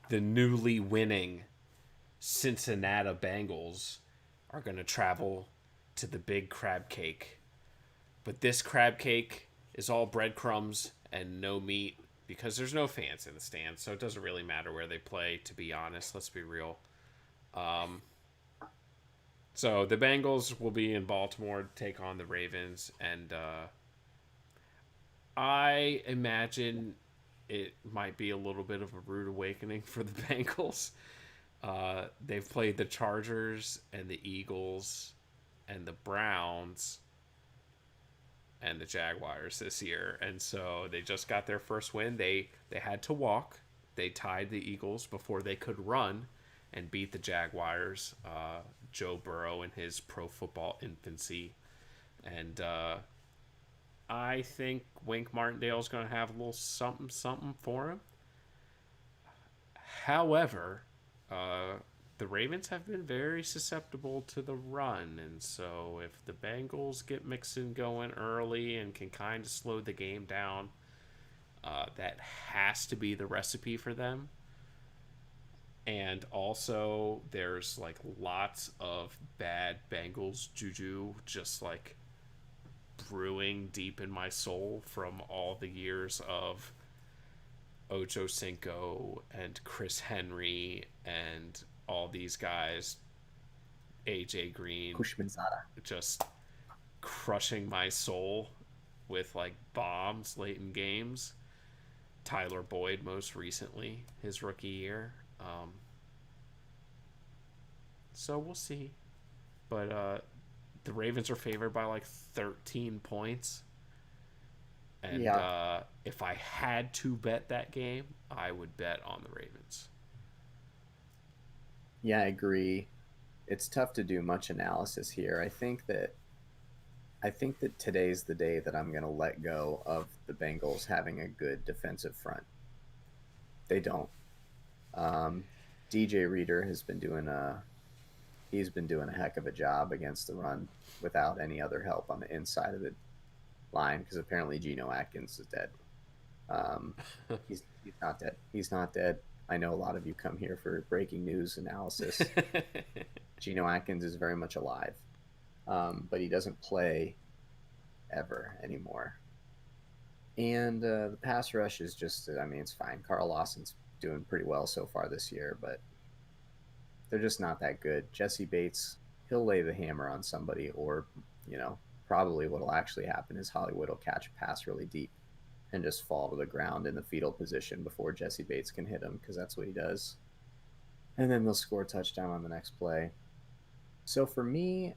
The newly winning Cincinnati Bengals are going to travel to the big crab cake. But this crab cake is all breadcrumbs and no meat because there's no fans in the stands, so it doesn't really matter where they play, to be honest. Let's be real. So the Bengals will be in Baltimore to take on the Ravens, and I imagine it might be a little bit of a rude awakening for the Bengals. They've played the Chargers and the Eagles and the Browns and the Jaguars this year, and so they just got their first win. They had to walk. They tied the Eagles before they could run, and beat the Jaguars. Joe Burrow in his pro football infancy, and I think Wink Martindale's going to have a little something something for him. However, uh, the Ravens have been very susceptible to the run, and so if the Bengals get Mixon going early and can kind of slow the game down, that has to be the recipe for them. And also, there's like lots of bad Bengals juju just like brewing deep in my soul from all the years of Ocho Cinco and Chris Henry and all these guys, AJ Green, Kushmanzada. just crushing my soul with like bombs late in games. Tyler Boyd, most recently, his rookie year. So we'll see. But the Ravens are favored by like 13 points. And Yeah, if I had to bet that game, I would bet on the Ravens. yeah, I agree. It's tough to do much analysis here. I think that today's the day that I'm going to let go of the Bengals having a good defensive front. They don't. Um, DJ Reader has been doing a he's been doing a heck of a job against the run without any other help on the inside of the line because apparently Geno Atkins is dead. Um, he's not dead. He's not dead. I know a lot of you come here for breaking news analysis. Geno Atkins is very much alive, but he doesn't play ever anymore. And the pass rush is just, I mean, it's fine. Carl Lawson's doing pretty well so far this year, but they're just not that good. Jesse Bates, he'll lay the hammer on somebody, or, probably what'll actually happen is Hollywood will catch a pass really deep and just fall to the ground in the fetal position before Jesse Bates can hit him because that's what he does. And then they'll score a touchdown on the next play. So for me,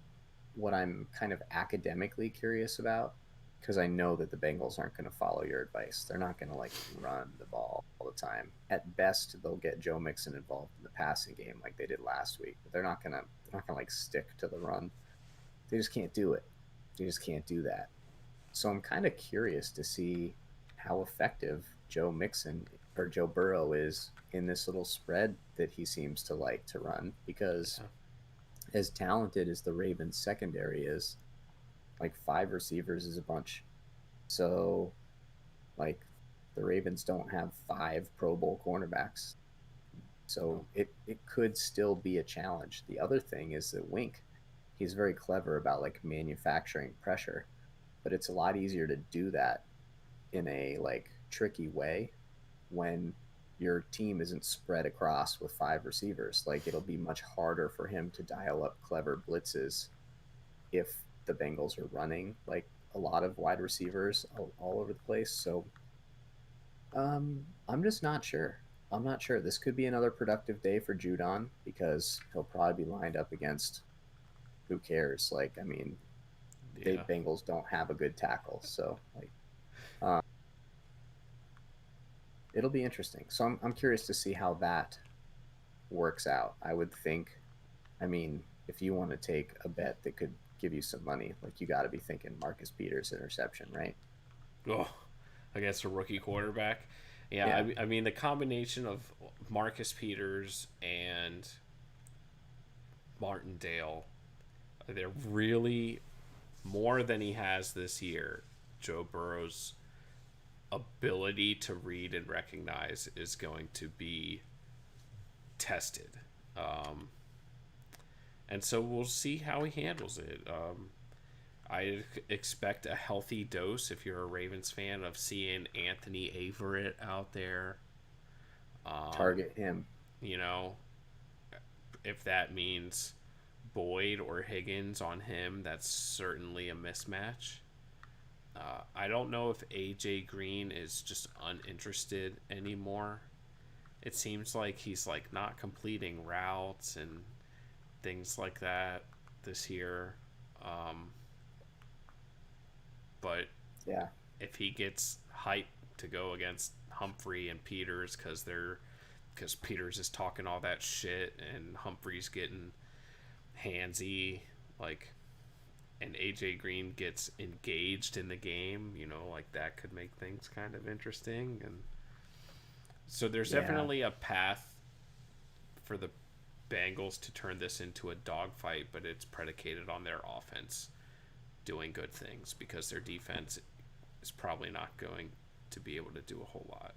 what I'm kind of academically curious about, because I know that the Bengals aren't going to follow your advice. They're not going to like run the ball all the time. At best, they'll get Joe Mixon involved in the passing game like they did last week. But they're not gonna like stick to the run. They just can't do it. They just can't do that. So I'm kind of curious to see how effective Joe Mixon or Joe Burrow is in this little spread that he seems to like to run because as talented as the Ravens secondary is, like 5 receivers is a bunch. So like the Ravens don't have 5 Pro Bowl cornerbacks. So it could still be a challenge. The other thing is that Wink, he's very clever about like manufacturing pressure, but it's a lot easier to do that in a like tricky way when your team isn't spread across with 5 receivers. Like it'll be much harder for him to dial up clever blitzes if the Bengals are running like a lot of wide receivers all over the place. So I'm just not sure. I'm not sure. This could be another productive day for Judon because he'll probably be lined up against who cares? Like, I mean, they Yeah. Bengals don't have a good tackle, so like, uh, it'll be interesting. So I'm curious to see how that works out. I would think, I mean, if you want to take a bet that could give you some money, like you got to be thinking Marcus Peters interception, right? Oh, against a rookie quarterback. Yeah, Yeah. I mean, the combination of Marcus Peters and Martindale, they're really more than he has this year. Joe Burrow's ability to read and recognize is going to be tested. Um, and so we'll see how he handles it. I expect a healthy dose if you're a Ravens fan of seeing Anthony Averett out there. Um, Target him. you know, if that means Boyd or Higgins on him, that's certainly a mismatch. I don't know if AJ Green is just uninterested anymore. it seems like he's like not completing routes and things like that this year. Um, but Yeah. if he gets hyped to go against Humphrey and Peters because Peters is talking all that shit and Humphrey's getting handsy, like, and AJ Green gets engaged in the game, like that could make things kind of interesting. And so there's Yeah. definitely a path for the Bengals to turn this into a dogfight, but it's predicated on their offense doing good things because their defense is probably not going to be able to do a whole lot.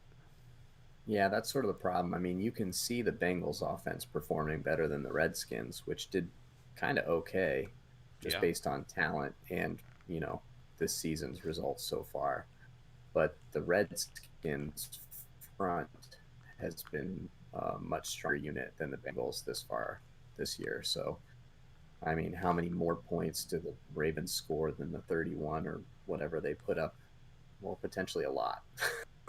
Yeah, that's sort of the problem. I mean, you can see the Bengals offense performing better than the Redskins, which did kind of okay just Yeah. based on talent and, this season's results so far. But the Redskins front has been a much stronger unit than the Bengals this far this year. So, I mean, how many more points do the Ravens score than the 31 or whatever they put up? Well, potentially a lot.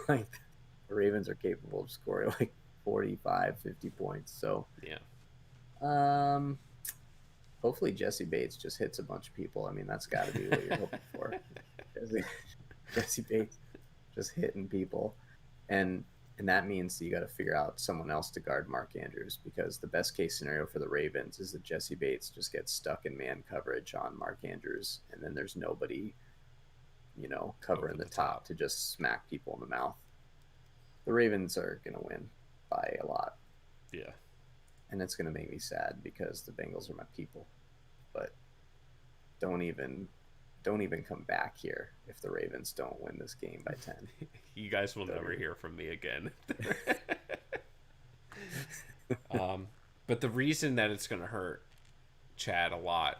Like, the Ravens are capable of scoring like 45, 50 points. So, Yeah. um, hopefully Jesse Bates just hits a bunch of people. I mean, that's got to be what you're hoping for. Jesse, Jesse Bates just hitting people, and that means you got to figure out someone else to guard Mark Andrews, because the best case scenario for the Ravens is that Jesse Bates just gets stuck in man coverage on Mark Andrews, and then there's nobody, covering Over the the top top. to just smack people in the mouth. The Ravens are going to win by a lot, Yeah. and it's going to make me sad because the Bengals are my people. But don't even don't even come back here if the Ravens don't win this game by 10. You guys will Don't never even. hear from me again. um, but the reason that it's going to hurt Chad a lot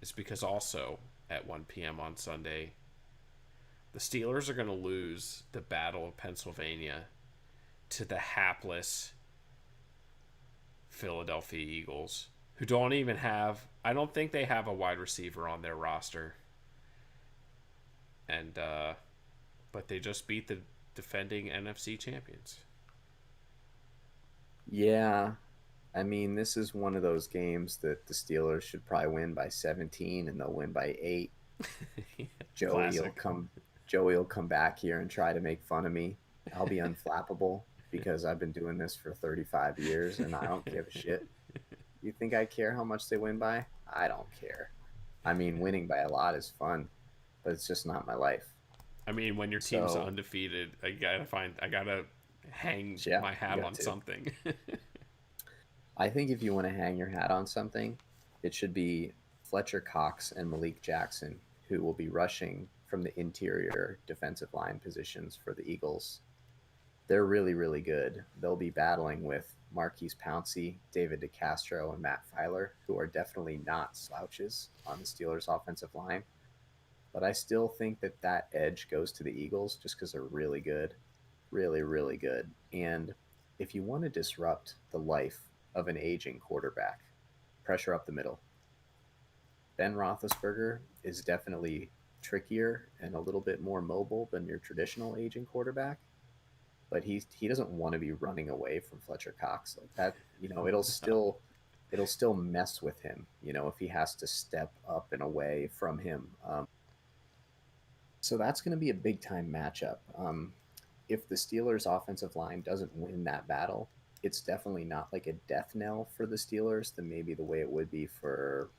is because also at 1 p.m. on Sunday, the Steelers are going to lose the Battle of Pennsylvania to the hapless Philadelphia Eagles, who don't even have, I don't think they have a wide receiver on their roster. And, but they just beat the defending NFC champions. Yeah, I mean, this is one of those games that the Steelers should probably win by 17, and they'll win by 8. Joey will Classic. come Joey will come back here and try to make fun of me. I'll be unflappable because I've been doing this for 35 years and I don't give a shit. You think I care how much they win by? I don't care. I mean, winning by a lot is fun, but it's just not my life. I mean, when your team's So, undefeated, I gotta hang yeah, my you hat got on to. something. I think if you want to hang your hat on something, it should be Fletcher Cox and Malik Jackson, who will be rushing from the interior defensive line positions for the Eagles. They're really, really good. They'll be battling with Marquise Pouncey, David DeCastro, and Matt Filer, who are definitely not slouches on the Steelers' offensive line. But I still think that edge goes to the Eagles just because they're really good, really, really good. And if you want to disrupt the life of an aging quarterback, pressure up the middle. Ben Roethlisberger is definitely trickier and a little bit more mobile than your traditional aging quarterback, but he doesn't want to be running away from Fletcher Cox like that. It'll still mess with him. If he has to step up and away from him. So that's going to be a big time matchup. If the Steelers' offensive line doesn't win that battle, it's definitely not like a death knell for the Steelers than maybe the way it would be for,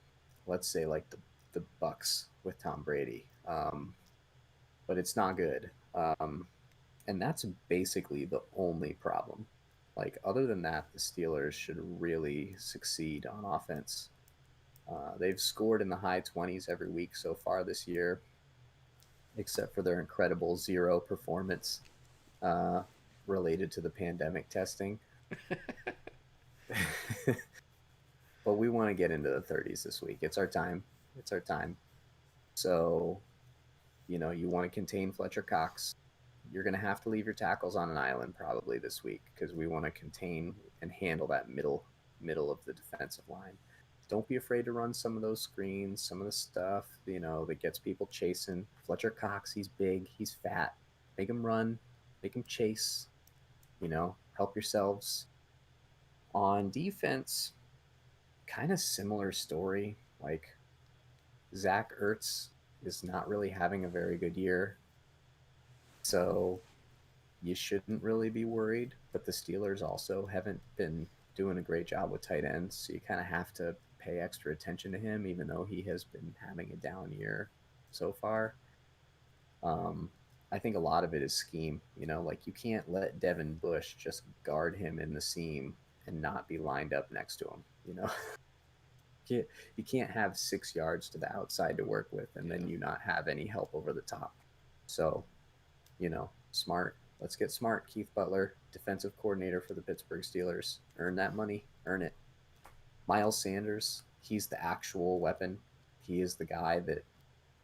let's say, like the Bucks with Tom Brady. But it's not good. And that's basically the only problem. Like, other than that, the Steelers should really succeed on offense. They've scored in the high 20s every week so far this year, except for their incredible zero performance uh, related to the pandemic testing. But we want to get into the 30s this week. It's our time. It's our time. So, you want to contain Fletcher Cox. You're going to have to leave your tackles on an island probably this week because we want to contain and handle that middle of the defensive line. Don't be afraid to run some of those screens, some of the stuff, that gets people chasing. Fletcher Cox, he's big, he's fat. Make him run, make him chase, help yourselves. On defense, kind of similar story. Like Zach Ertz is not really having a very good year. So you shouldn't really be worried. But the Steelers also haven't been doing a great job with tight ends. So you kind of have to pay extra attention to him, even though he has been having a down year so far. Um, I think a lot of it is scheme. Like you can't let Devin Bush just guard him in the seam and not be lined up next to him. You can't have 6 yards to the outside to work with and then Yeah. you not have any help over the top. So, smart. Let's get smart. Keith Butler, defensive coordinator for the Pittsburgh Steelers. Earn that money. Earn it. Miles Sanders, he's the actual weapon. He is the guy that,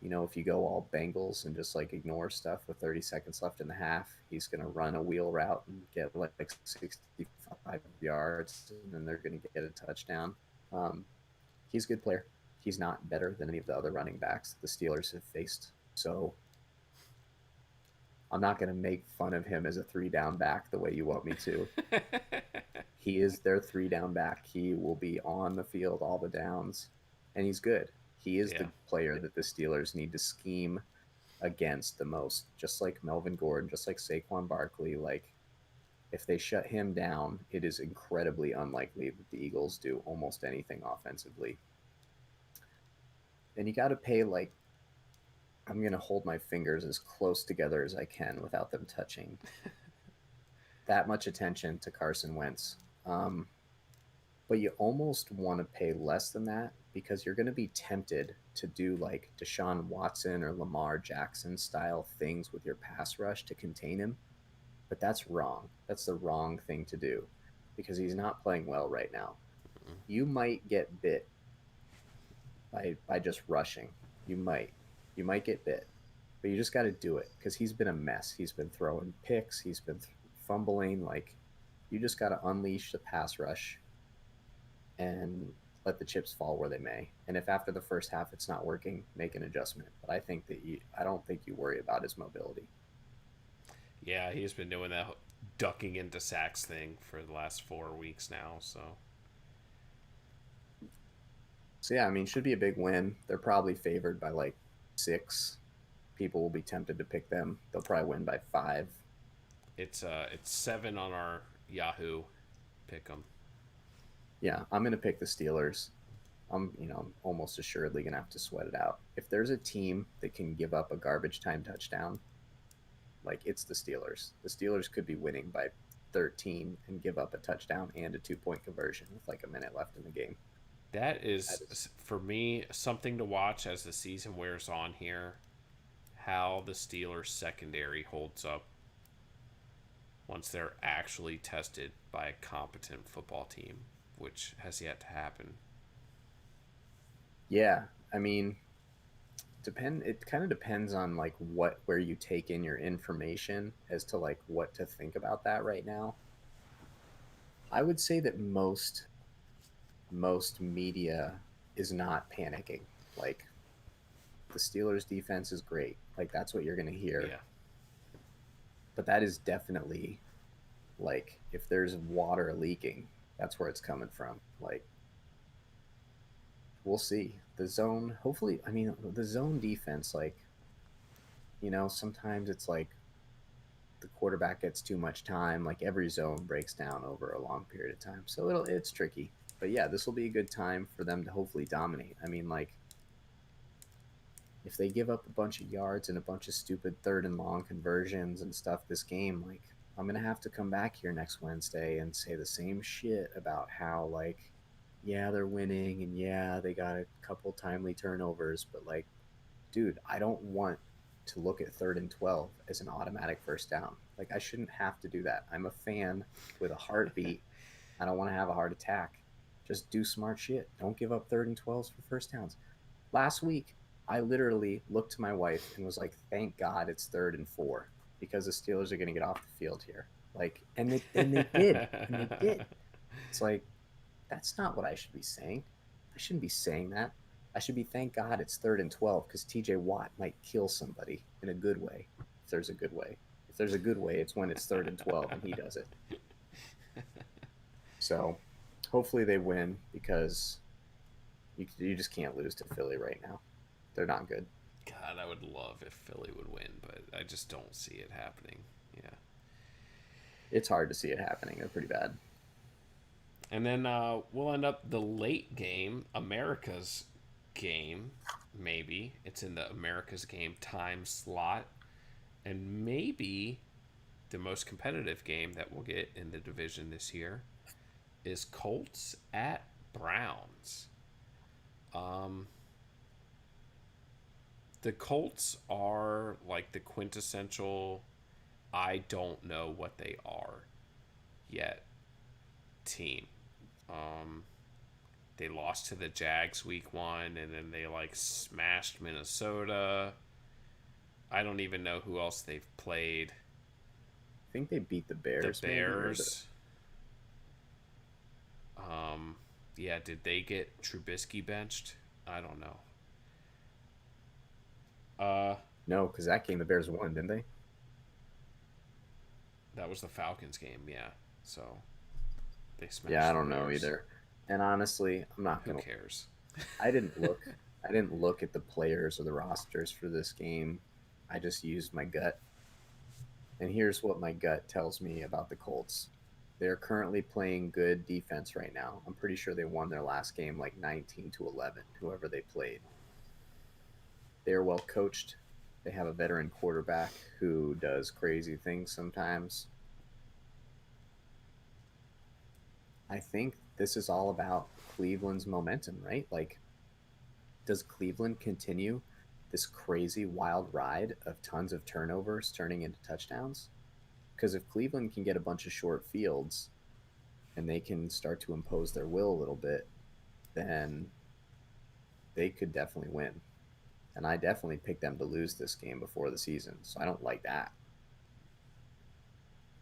if you go all Bengals and just like ignore stuff with 30 seconds left in the half, he's going to run a wheel route and get like 65 yards, and then they're going to get a touchdown. He's a good player. He's not better than any of the other running backs the Steelers have faced. So I'm not going to make fun of him as a 3-down back the way you want me to. He is their 3-down back. He will be on the field all the downs, and he's good. He is Yeah. the player that the Steelers need to scheme against the most, just like Melvin Gordon, just like Saquon Barkley. Like, if they shut him down, it is incredibly unlikely that the Eagles do almost anything offensively. And you got to pay, like, I'm going to hold my fingers as close together as I can without them touching, that much attention to Carson Wentz. But you almost want to pay less than that because you're going to be tempted to do like Deshaun Watson or Lamar Jackson style things with your pass rush to contain him. But that's wrong. That's the wrong thing to do because he's not playing well right now. You might get bit by just rushing. You might get bit, but you just got to do it because he's been a mess. He's been throwing picks. He's been fumbling. Like, you just got to unleash the pass rush and let the chips fall where they may. And if after the first half it's not working, make an adjustment. But I don't think you worry about his mobility. Yeah, he's been doing that ducking into sacks thing for the last 4 weeks now. So So yeah, I mean, should be a big win. They're probably favored by like 6. People will be tempted to pick them. They'll probably win by 5. it's 7 on our Yahoo pick 'em. Yeah, I'm gonna pick the Steelers. I'm almost assuredly gonna have to sweat it out. If there's a team that can give up a garbage time touchdown, like, it's the Steelers. The Steelers could be winning by 13 and give up a touchdown and a 2-point conversion with like a minute left in the game. That That is, is for me something to watch as the season wears on here. How the Steelers secondary holds up once they're actually tested by a competent football team, which has yet to happen. yeah. I mean, it kind of depends on like where you take in your information as to like what to think about that right now. I would say that most media is not panicking. Like, the Steelers defense is great. Like, that's what you're going to hear. Yeah. But that is definitely, like, if there's water leaking, that's where it's coming from. Like, we'll see. The zone, hopefully, I mean, the zone defense, like, sometimes it's like the quarterback gets too much time. Like, every zone breaks down over a long period of time. So it's tricky. But yeah, this will be a good time for them to hopefully dominate. I mean, like, if they give up a bunch of yards and a bunch of stupid 3rd and long conversions and stuff this game, like, I'm going to have to come back here next Wednesday and say the same shit about how, like, yeah, they're winning and yeah, they got a couple timely turnovers, but like, dude, I don't want to look at 3rd and 12 as an automatic first down. Like, I shouldn't have to do that. I'm a fan with a heartbeat. I don't want to have a heart attack. Just do smart shit. Don't give up 3rd and 12s for first downs. Last week, I literally looked to my wife and was like, "Thank God it's 3rd and 4 because the Steelers are going to get off the field here." Like, and they did. It's like, that's not what I should be saying. I shouldn't be saying that. I should be, thank God it's 3rd and 12 because T.J. Watt might kill somebody in a good way. If there's a good way, it's when it's 3rd and 12 and he does it. So hopefully they win because you just can't lose to Philly right now. They're not good. God, I would love if Philly would win, but I just don't see it happening. Yeah. It's hard to see it happening. They're pretty bad. And then we'll end up the late game, America's game, maybe. It's in the America's game time slot. And maybe the most competitive game that we'll get in the division this year is Colts at Browns. Um, the Colts are like the quintessential I don't know what they are yet team. Um, they lost to the Jags week 1 and then they like smashed Minnesota. I don't even know who else they've played. I think they beat the The Bears, maybe. Bears. Um, yeah, did they get Trubisky benched? I don't know. Uh, No, because that game the Bears won, didn't they? that was the Falcons game, yeah. So they Yeah, I smashed the don't know Bears. either. And honestly, I'm not Who gonna. cares? I didn't look. I didn't look at the players or the rosters for this game. I just used my gut. And here's what my gut tells me about the Colts. They're currently playing good defense right now. I'm pretty sure they won their last game like 19-11, whoever they played. They're well coached. They have a veteran quarterback who does crazy things sometimes. I think this is all about Cleveland's momentum, right? Like, does Cleveland continue this crazy wild ride of tons of turnovers turning into touchdowns? Because if Cleveland can get a bunch of short fields and they can start to impose their will a little bit, then they could definitely win. And I definitely picked them to lose this game before the season. So I don't like that.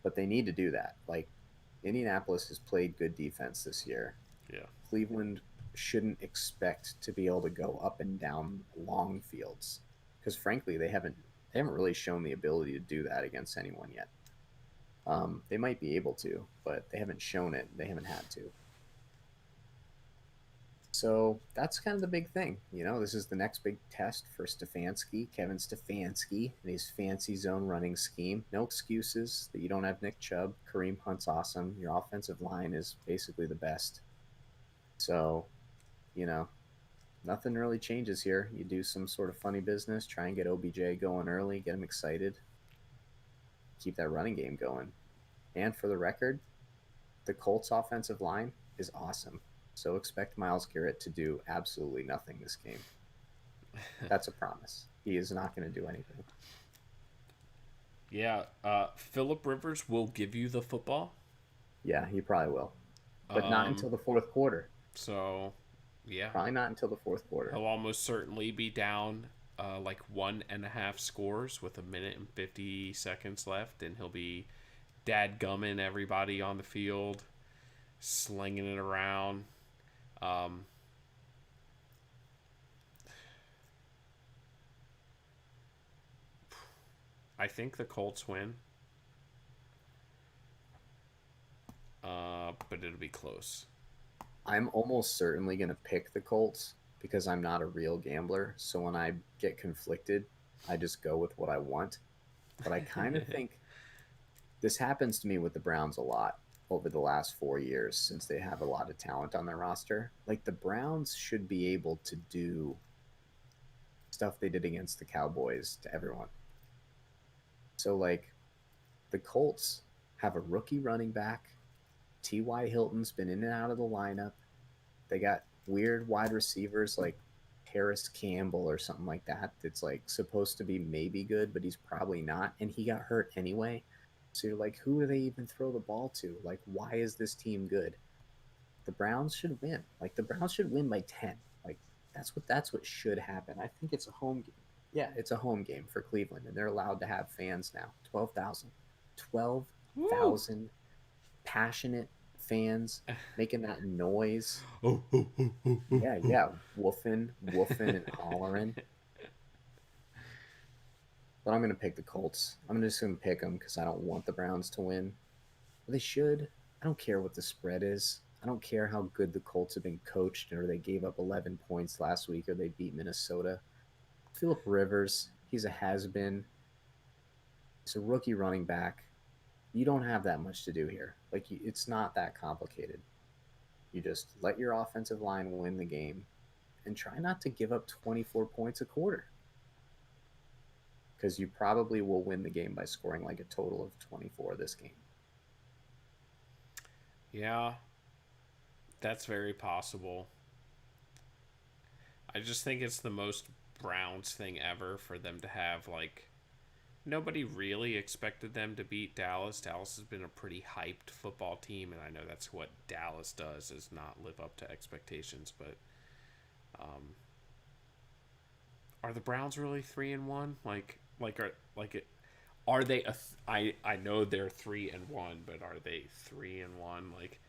But they need to do that. Like, Indianapolis has played good defense this year. Yeah. Cleveland shouldn't expect to be able to go up and down long fields because frankly they haven't really shown the ability to do that against anyone yet. They might be able to, but they haven't shown it. They haven't had to. So that's kind of the big thing. This is the next big test for Kevin Stefanski, and his fancy zone running scheme. No excuses that you don't have Nick Chubb. Kareem Hunt's awesome. Your offensive line is basically the best. So, you know, nothing really changes here. You do some sort of funny business, try and get OBJ going early, get him excited, keep that running game going. And for the record, the Colts offensive line is awesome. So expect Myles Garrett to do absolutely nothing this game. That's a promise. He is not going to do anything. Yeah. Philip Rivers will give you the football. Yeah, he probably will. But not Um, until the fourth quarter. so, yeah. Probably not until the fourth quarter. He'll almost certainly be down like 1.5 scores with 1 minute and 50 seconds left, and he'll be dadgumming everybody on the field, slinging it around. Um, I think the Colts win, but it'll be close. I'm almost certainly going to pick the Colts because I'm not a real gambler. So when I get conflicted, I just go with what I want. But I kind of think this happens to me with the Browns a lot over the last 4 years since they have a lot of talent on their roster. Like the Browns should be able to do stuff they did against the Cowboys to everyone. So, like, the Colts have a rookie running back. T.Y. Hilton's been in and out of the lineup. They got weird wide receivers like Harris Campbell or something like that that's like supposed to be maybe good, but he's probably not. And he got hurt anyway. So you're like, who do they even throw the ball to? Like, why is this team good? The Browns should win. Like the Browns should win by 10. Like that's what should happen. I think it's a home game. Yeah, it's a home game for Cleveland, and they're allowed to have fans now. 12,000. Woo! 12,000 passionate fans making that noise. Oh, oh, oh, oh, oh, Yeah, oh. yeah, woofing and hollering. But I'm gonna pick the Colts. I'm just gonna pick them because I don't want the Browns to win. They should. don't care what the spread is. I don't care how good the Colts have been coached or they gave up 11 points last week or they beat Minnesota. Philip Rivers, he's a has-been. He's a rookie running back. You don't have that much to do here. Like, it's not that complicated. You just let your offensive line win the game and try not to give up 24 points a quarter, because you probably will win the game by scoring like a total of 24 this game. Yeah, that's very possible. I just think it's the most Browns thing ever for them to have, like, nobody really expected them to beat Dallas. Dallas has been a pretty hyped football team, and I know that's what Dallas does, is not live up to expectations. But are the Browns really 3-1? Are they? I know they're 3-1, but are they 3-1? Like,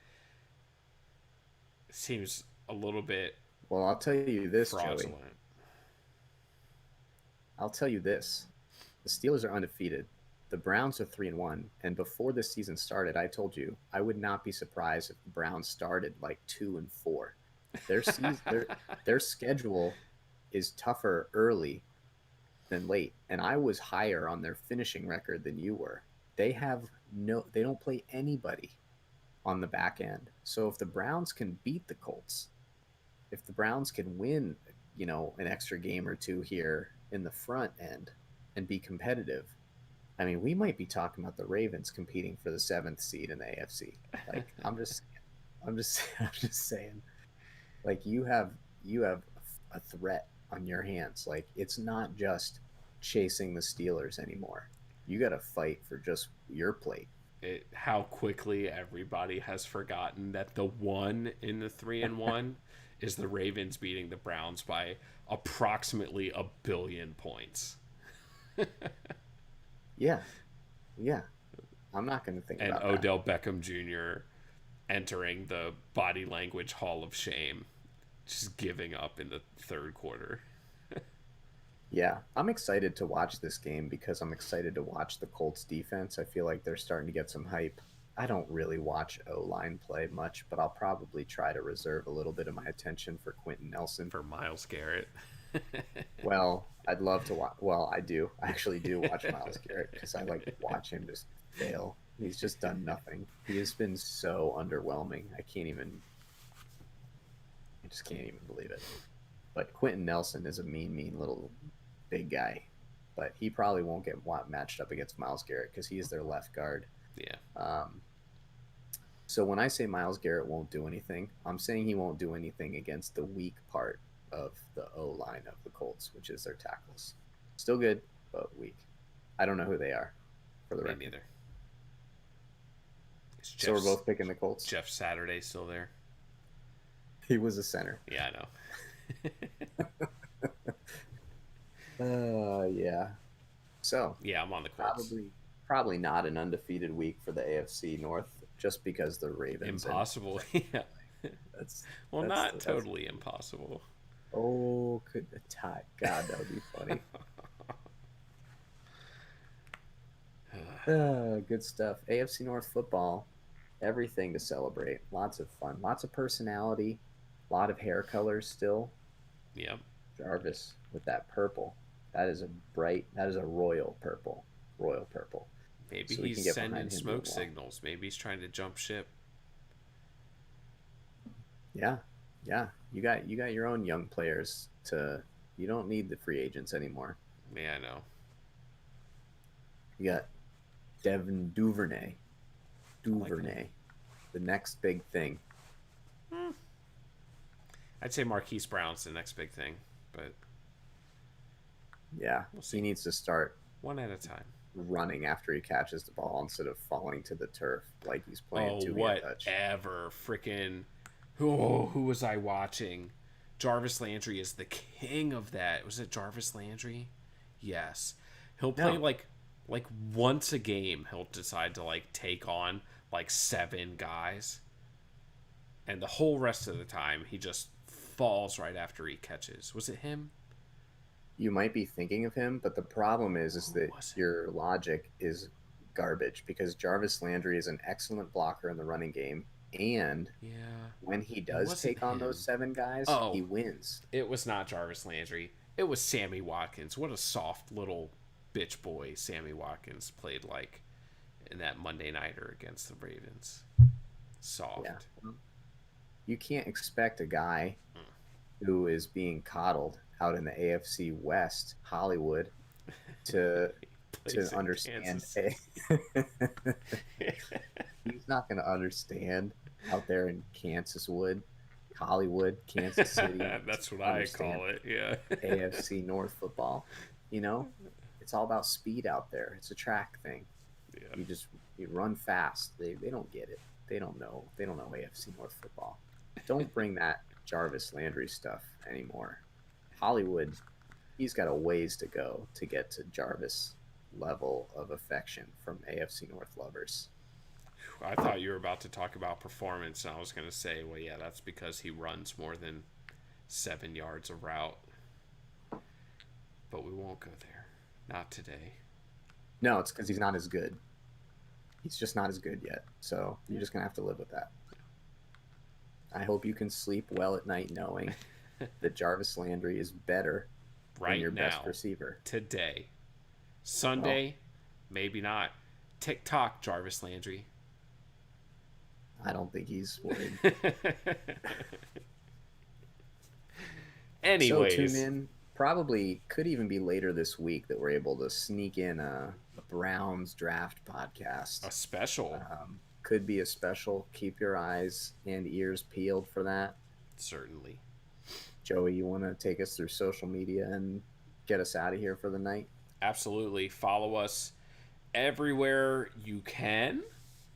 it seems a little bit. Well, I'll tell you this, fraudulent. Joey. I'll tell you this. The Steelers are undefeated. The Browns are 3-1. And before this season started, I told you I would not be surprised if the Browns started like 2-4. Their schedule is tougher early than late, and I was higher on their finishing record than you were. They don't play anybody on the back end. So if the Browns can beat the Colts, if the Browns can win, an extra game or two here in the front end and be competitive, I mean, we might be talking about the Ravens competing for the 7th seed in the AFC. Like, I'm just saying, like, you have a threat on your hands. Like, it's not just chasing the Steelers anymore. You got to fight for just your plate. How quickly everybody has forgotten that the one in the 3-1 is the Ravens beating the Browns by approximately 1 billion points. Yeah. I'm not going to think about that. And Odell Beckham Jr. entering the body language Hall of Shame, just giving up in the third quarter. Yeah, I'm excited to watch this game because I'm excited to watch the Colts defense. I feel like they're starting to get some hype. I don't really watch O-line play much, but I'll probably try to reserve a little bit of my attention for Quentin Nelson. For Myles Garrett. Well, I'd love to watch. Well, I do. I actually do watch Myles Garrett because I like to watch him just fail. He's just done nothing. He has been so underwhelming. I just can't even believe it. But Quentin Nelson is a mean little big guy. But he probably won't get matched up against Myles Garrett because he is their left guard. Yeah. So when I say Myles Garrett won't do anything, I'm saying he won't do anything against the weak part of the O-line of the Colts, which is their tackles. Still good, but weak. I don't know who they are, for the record. Me neither. So we're both picking the Colts. Jeff Saturday still there? He was a center. Yeah, I know. Yeah. So yeah, I'm on the Colts. Probably not an undefeated week for the AFC North, just because the Ravens. Impossible. Yeah. That's not totally impossible. Oh, could a tie? God, that would be funny. Good stuff. AFC North football, everything to celebrate. Lots of fun, lots of personality, a lot of hair colors still. Yep. Jarvis with that purple. That is a royal purple. Royal purple. Maybe so he's sending smoke signals. Maybe he's trying to jump ship. Yeah. You got your own young players you don't need the free agents anymore. Yeah, I know. You got Devin Duvernay. The next big thing. I'd say Marquise Brown's the next big thing, but yeah, he needs to start one at a time, running after he catches the ball instead of falling to the turf like he's playing two-hand touch. Whatever, freaking. Who was I watching? Jarvis Landry is the king of that. Was it Jarvis Landry? Yes. He'll play like once a game. He'll decide to like take on like 7 guys, and the whole rest of the time he just falls right after he catches. Was it him? You might be thinking of him, but the problem is that your logic is garbage because Jarvis Landry is an excellent blocker in the running game, and Yeah. when he It does wasn't take on those him. 7 guys, he Oh, wins. it was not Jarvis Landry. It was Sammy Watkins. What a soft little bitch boy Sammy Watkins played like in that Monday nighter against the Ravens. Yeah. Soft. You can't expect a guy who is being coddled out in the AFC West, Hollywood, to Plays in understand. Kansas He's not going to understand out there in Kansas Wood, Hollywood, Kansas City. That's what I Understand call it. Yeah. AFC North football. You know, it's all about speed out there. It's a track thing. Yeah. You run fast. They don't get it. They don't know. They don't know AFC North football. Don't bring that Jarvis Landry stuff anymore. Hollywood, he's got a ways to go to get to Jarvis level of affection from AFC North lovers. I thought you were about to talk about performance, and I was going to say, well, yeah, that's because he runs more than 7 yards a route. But we won't go there. Not today. No, it's because he's not as good. He's just not as good yet. So you're just going to have to live with that. I hope you can sleep well at night knowing that Jarvis Landry is better than your best receiver. Today. Sunday, maybe not. TikTok, Jarvis Landry. I don't think he's worried. Anyways. So tune in. Probably could even be later this week that we're able to sneak in a Browns draft podcast. A special. Could be a special. Keep your eyes and ears peeled for that. Certainly. Joey, you want to take us through social media and get us out of here for the night? Absolutely. Follow us everywhere you can.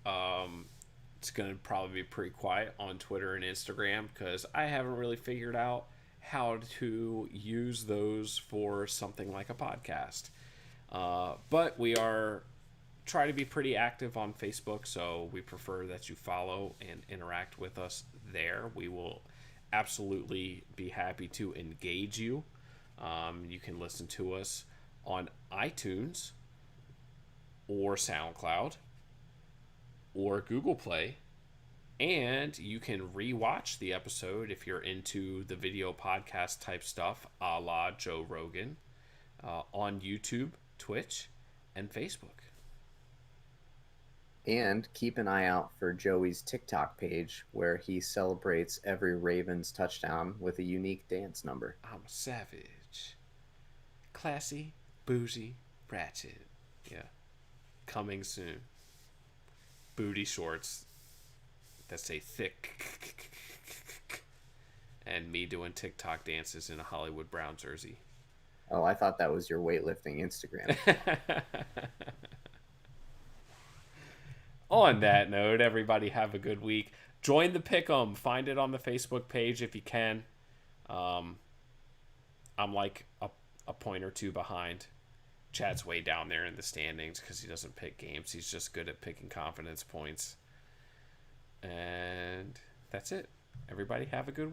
It's going to probably be pretty quiet on Twitter and Instagram because I haven't really figured out how to use those for something like a podcast. But we are try to be pretty active on Facebook, so we prefer that you follow and interact with us there. We will absolutely be happy to engage you. You can listen to us on iTunes or SoundCloud or Google Play, and you can rewatch the episode if you're into the video podcast type stuff, a la Joe Rogan, on YouTube, Twitch, and Facebook. And keep an eye out for Joey's TikTok page where he celebrates every Ravens touchdown with a unique dance number. I'm a savage. Classy, bougie, ratchet. Yeah. Coming soon. Booty shorts that say thick. And me doing TikTok dances in a Hollywood Brown jersey. Oh, I thought that was your weightlifting Instagram. On that note, everybody have a good week. Join the Pick'em. Find it on the Facebook page if you can. I'm like a point or two behind. Chad's way down there in the standings because he doesn't pick games. He's just good at picking confidence points. And that's it. Everybody have a good week.